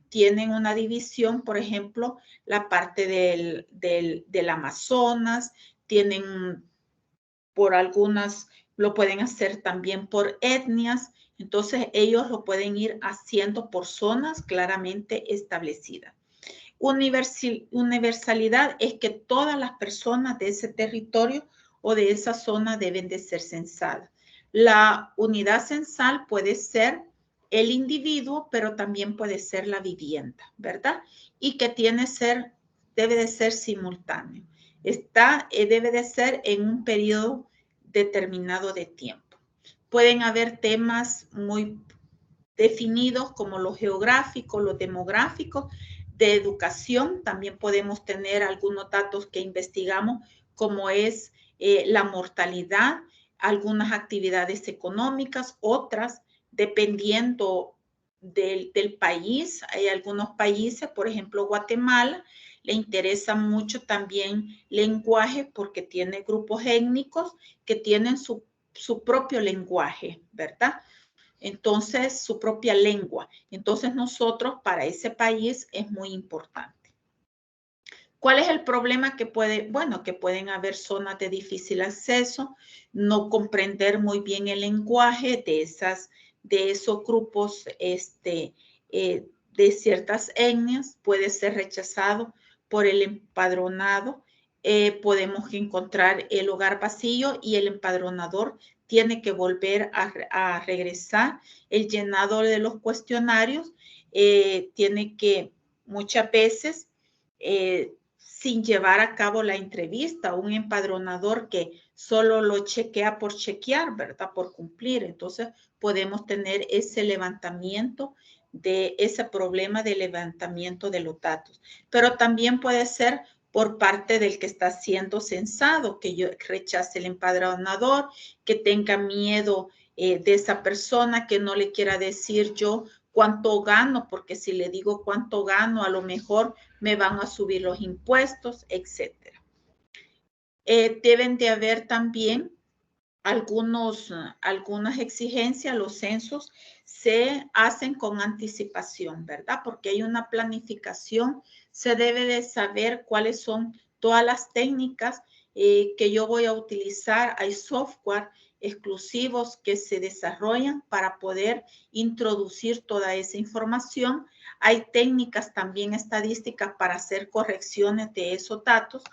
tienen una división, por ejemplo, la parte del Amazonas, tienen por algunas, lo pueden hacer también por etnias, entonces ellos lo pueden ir haciendo por zonas claramente establecidas. Universalidad es que todas las personas de ese territorio o de esa zona deben de ser censadas. La unidad censal puede ser el individuo, pero también puede ser la vivienda, ¿verdad? Y que debe de ser simultáneo. Debe de ser en un periodo determinado de tiempo. Pueden haber temas muy definidos como lo geográfico, lo demográfico, de educación. También podemos tener algunos datos que investigamos como es la mortalidad, algunas actividades económicas, otras dependiendo del país. Hay algunos países, por ejemplo, Guatemala, le interesa mucho también lenguaje porque tiene grupos étnicos que tienen su propio lenguaje, ¿verdad? Entonces, su propia lengua. Entonces, nosotros para ese país es muy importante. ¿Cuál es el problema que pueden haber zonas de difícil acceso, no comprender muy bien el lenguaje de esos grupos de ciertas etnias, puede ser rechazado por el empadronado. Podemos encontrar el hogar vacío y el empadronador tiene que volver a regresar. El llenado de los cuestionarios tiene que muchas veces sin llevar a cabo la entrevista, un empadronador que solo lo chequea por chequear, ¿verdad? Por cumplir. Entonces, podemos tener ese levantamiento de ese problema de levantamiento de los datos. Pero también puede ser por parte del que está siendo censado, que yo rechace el empadronador, que tenga miedo de esa persona, que no le quiera decir yo cuánto gano, porque si le digo cuánto gano, a lo mejor me van a subir los impuestos, etc. Deben de haber también algunas exigencias. Los censos se hacen con anticipación, ¿verdad? Porque hay una planificación. Se debe de saber cuáles son todas las técnicas que yo voy a utilizar. Hay software exclusivos que se desarrollan para poder introducir toda esa información. Hay técnicas también estadísticas para hacer correcciones de esos datos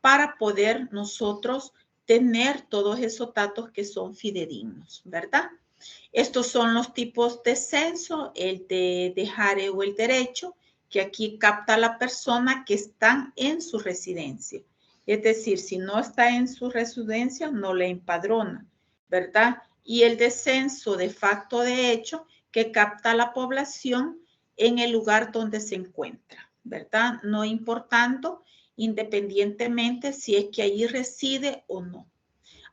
para poder nosotros tener todos esos datos que son fidedignos, ¿verdad? Estos son los tipos de censo, el de dejar o el derecho, que aquí capta a la persona que está en su residencia. Es decir, si no está en su residencia, no le empadrona, ¿verdad? Y el de censo de facto de hecho, que capta a la población en el lugar donde se encuentra, ¿verdad? No importando independientemente si es que allí reside o no.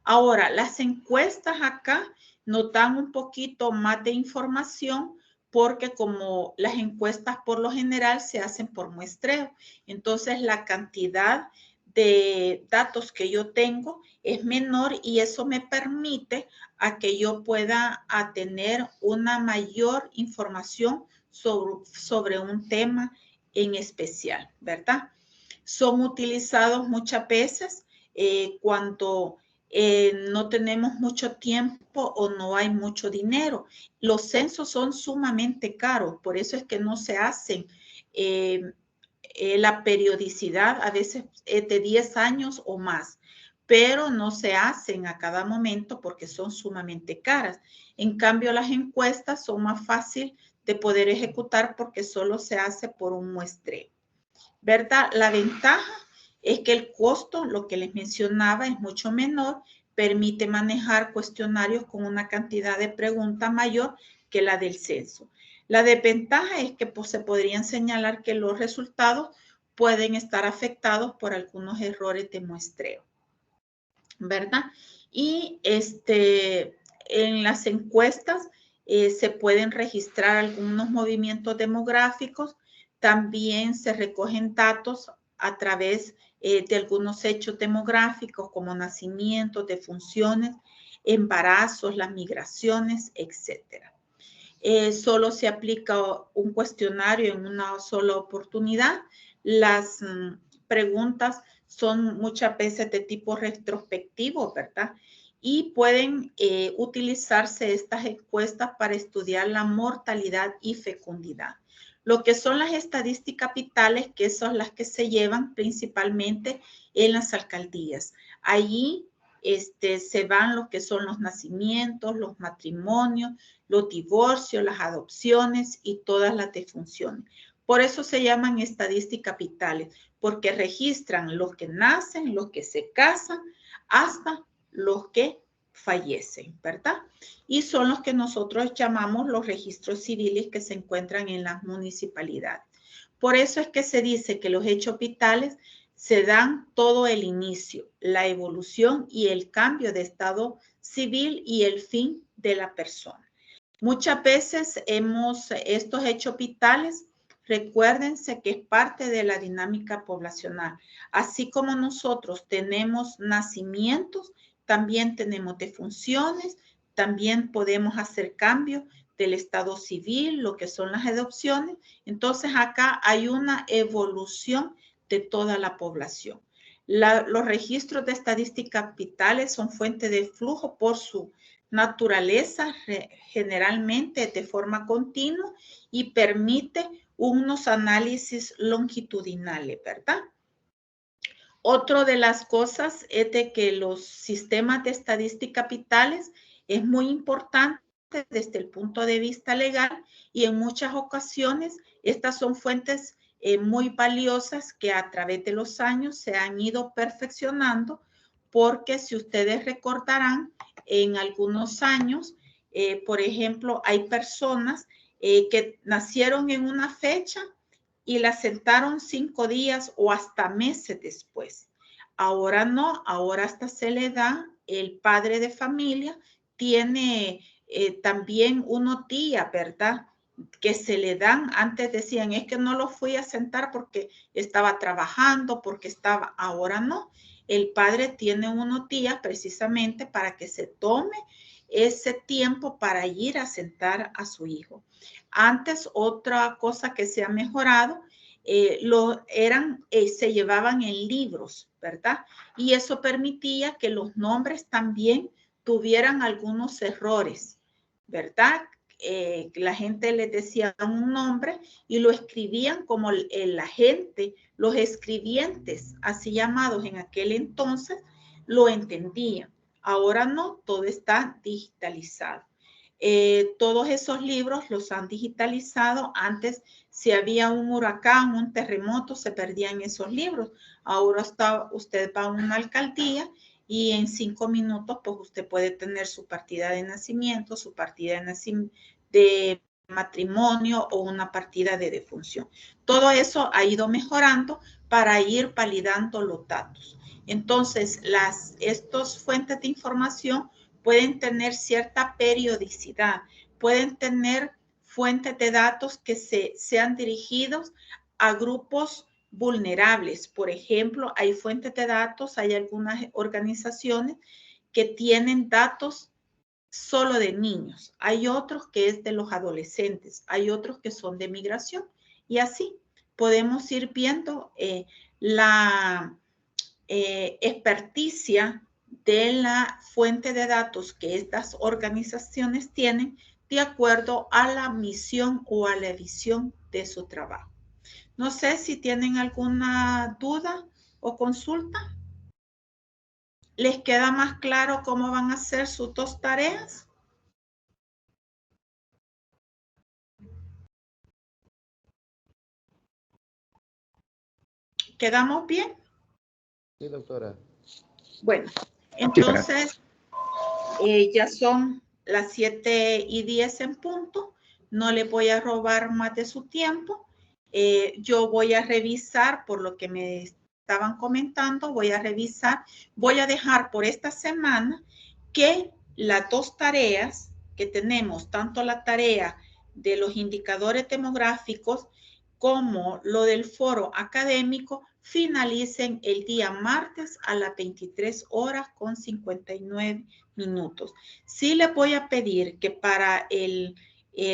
Ahora, las encuestas acá nos dan un poquito más de información porque como las encuestas por lo general se hacen por muestreo, entonces la cantidad de datos que yo tengo es menor y eso me permite a que yo pueda tener una mayor información sobre un tema en especial, ¿verdad? Son utilizados muchas veces cuando no tenemos mucho tiempo o no hay mucho dinero. Los censos son sumamente caros, por eso es que no se hacen la periodicidad, a veces de 10 años o más, pero no se hacen a cada momento porque son sumamente caras. En cambio, las encuestas son más fáciles de poder ejecutar porque solo se hace por un muestreo, ¿verdad? La ventaja es que el costo, lo que les mencionaba, es mucho menor, permite manejar cuestionarios con una cantidad de preguntas mayor que la del censo. La desventaja es que pues, se podrían señalar que los resultados pueden estar afectados por algunos errores de muestreo, ¿verdad? Y en las encuestas se pueden registrar algunos movimientos demográficos, también se recogen datos a través de algunos hechos demográficos como nacimientos, defunciones, embarazos, las migraciones, etcétera. Solo se aplica un cuestionario en una sola oportunidad. Las preguntas son muchas veces de tipo retrospectivo, ¿verdad? Y pueden utilizarse estas encuestas para estudiar la mortalidad y fecundidad. Lo que son las estadísticas vitales, que son las que se llevan principalmente en las alcaldías. Allí se van lo que son los nacimientos, los matrimonios, los divorcios, las adopciones y todas las defunciones. Por eso se llaman estadísticas vitales, porque registran los que nacen, los que se casan, hasta los que fallecen, ¿verdad? Y son los que nosotros llamamos los registros civiles que se encuentran en las municipalidades. Por eso es que se dice que los hechos vitales se dan todo el inicio, la evolución y el cambio de estado civil y el fin de la persona. Muchas veces estos hechos vitales, recuérdense que es parte de la dinámica poblacional. Así como nosotros tenemos nacimientos, también tenemos defunciones, también podemos hacer cambios del estado civil, lo que son las adopciones. Entonces acá hay una evolución de toda la población. Los registros de estadísticas vitales son fuente de flujo por su naturaleza, generalmente de forma continua, y permite unos análisis longitudinales, ¿verdad? Otra de las cosas es de que los sistemas de estadística vitales es muy importante desde el punto de vista legal y en muchas ocasiones estas son fuentes muy valiosas que a través de los años se han ido perfeccionando, porque si ustedes recordarán, en algunos años, por ejemplo, hay personas que nacieron en una fecha y la sentaron 5 días o hasta meses después. Ahora no, ahora hasta se le da, el padre de familia tiene también unos días, ¿verdad?, que se le dan. Antes decían, es que no lo fui a sentar porque estaba trabajando, porque estaba, ahora no. El padre tiene unos días precisamente para que se tome ese tiempo para ir a sentar a su hijo. Antes, otra cosa que se ha mejorado, se llevaban en libros, ¿verdad? Y eso permitía que los nombres también tuvieran algunos errores, ¿verdad? La gente les decía un nombre y lo escribían como la gente, los escribientes, así llamados en aquel entonces, lo entendían. Ahora no, todo está digitalizado. Todos esos libros los han digitalizado. Antes, si había un huracán, un terremoto, se perdían esos libros. Ahora usted va a una alcaldía y en 5 minutos, pues usted puede tener su partida de nacimiento, su partida de matrimonio o una partida de defunción. Todo eso ha ido mejorando para ir validando los datos. Entonces, estas fuentes de información pueden tener cierta periodicidad, pueden tener fuentes de datos que sean dirigidos a grupos vulnerables. Por ejemplo, hay fuentes de datos, hay algunas organizaciones que tienen datos solo de niños, hay otros que es de los adolescentes, hay otros que son de migración, y así podemos ir viendo la experticia de la fuente de datos que estas organizaciones tienen de acuerdo a la misión o a la visión de su trabajo. No sé si tienen alguna duda o consulta. ¿Les queda más claro cómo van a hacer sus 2 tareas? ¿Quedamos bien? Sí, doctora. Bueno, entonces ya son las 7:10 en punto. No le voy a robar más de su tiempo. Yo voy a revisar, por lo que me estaban comentando, voy a revisar, voy a dejar por esta semana que las 2 tareas que tenemos, tanto la tarea de los indicadores demográficos como lo del foro académico, finalicen el día martes a las 23:59. Sí les voy a pedir que para el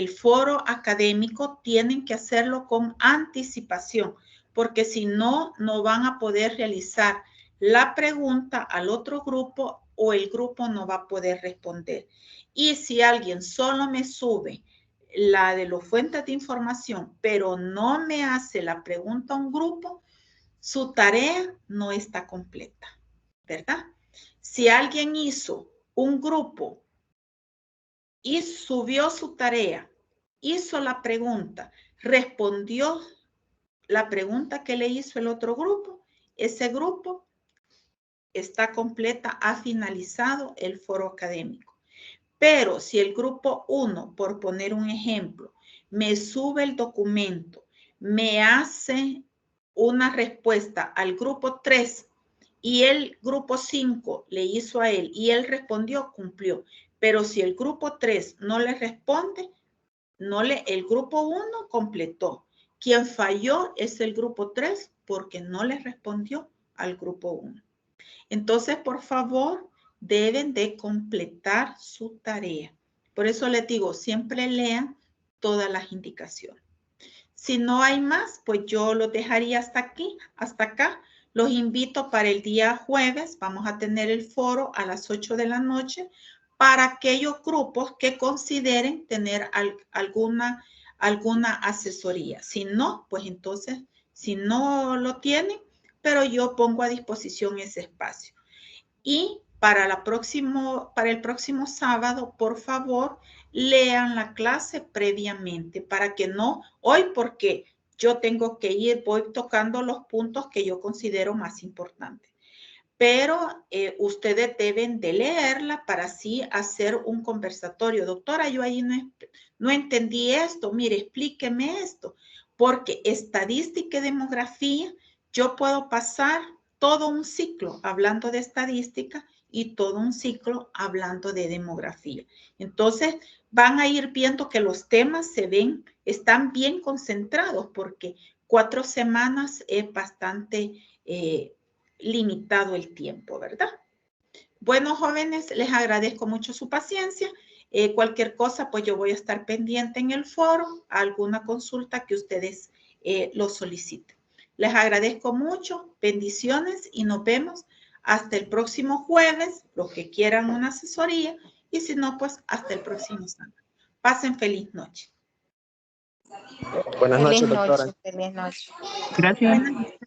foro académico tienen que hacerlo con anticipación, porque si no, no van a poder realizar la pregunta al otro grupo o el grupo no va a poder responder. Y si alguien solo me sube la de las fuentes de información, pero no me hace la pregunta a un grupo, su tarea no está completa, ¿verdad? Si alguien hizo un grupo y subió su tarea, hizo la pregunta, respondió la pregunta que le hizo el otro grupo, ese grupo está completa, ha finalizado el foro académico. Pero si el grupo 1, por poner un ejemplo, me sube el documento, me hace una respuesta al grupo 3 y el grupo 5 le hizo a él y él respondió, cumplió. Pero si el grupo 3 no le responde, el grupo 1 completó. Quien falló es el grupo 3 porque no le respondió al grupo 1. Entonces, por favor, deben de completar su tarea. Por eso les digo, siempre lean todas las indicaciones. Si no hay más, pues yo lo dejaría hasta aquí, hasta acá. Los invito para el día jueves. Vamos a tener el foro a las 8 de la noche para aquellos grupos que consideren tener alguna asesoría. Si no, pues entonces, si no lo tienen, pero yo pongo a disposición ese espacio. Y para el próximo sábado, por favor, lean la clase previamente para que no, hoy porque yo tengo que voy tocando los puntos que yo considero más importantes. Pero ustedes deben de leerla para así hacer un conversatorio. Doctora, yo ahí no entendí esto, mire, explíqueme esto. Porque estadística y demografía, yo puedo pasar todo un ciclo hablando de estadística y todo un ciclo hablando de demografía. Entonces, van a ir viendo que los temas están bien concentrados porque 4 semanas es bastante limitado el tiempo, ¿verdad? Bueno, jóvenes, les agradezco mucho su paciencia. Cualquier cosa, pues yo voy a estar pendiente en el foro, alguna consulta que ustedes lo soliciten. Les agradezco mucho, bendiciones y nos vemos hasta el próximo jueves, los que quieran una asesoría, y si no, pues hasta el próximo sábado. Pasen feliz noche. Buenas noches, doctora. Feliz noche. Gracias. Buenas noches.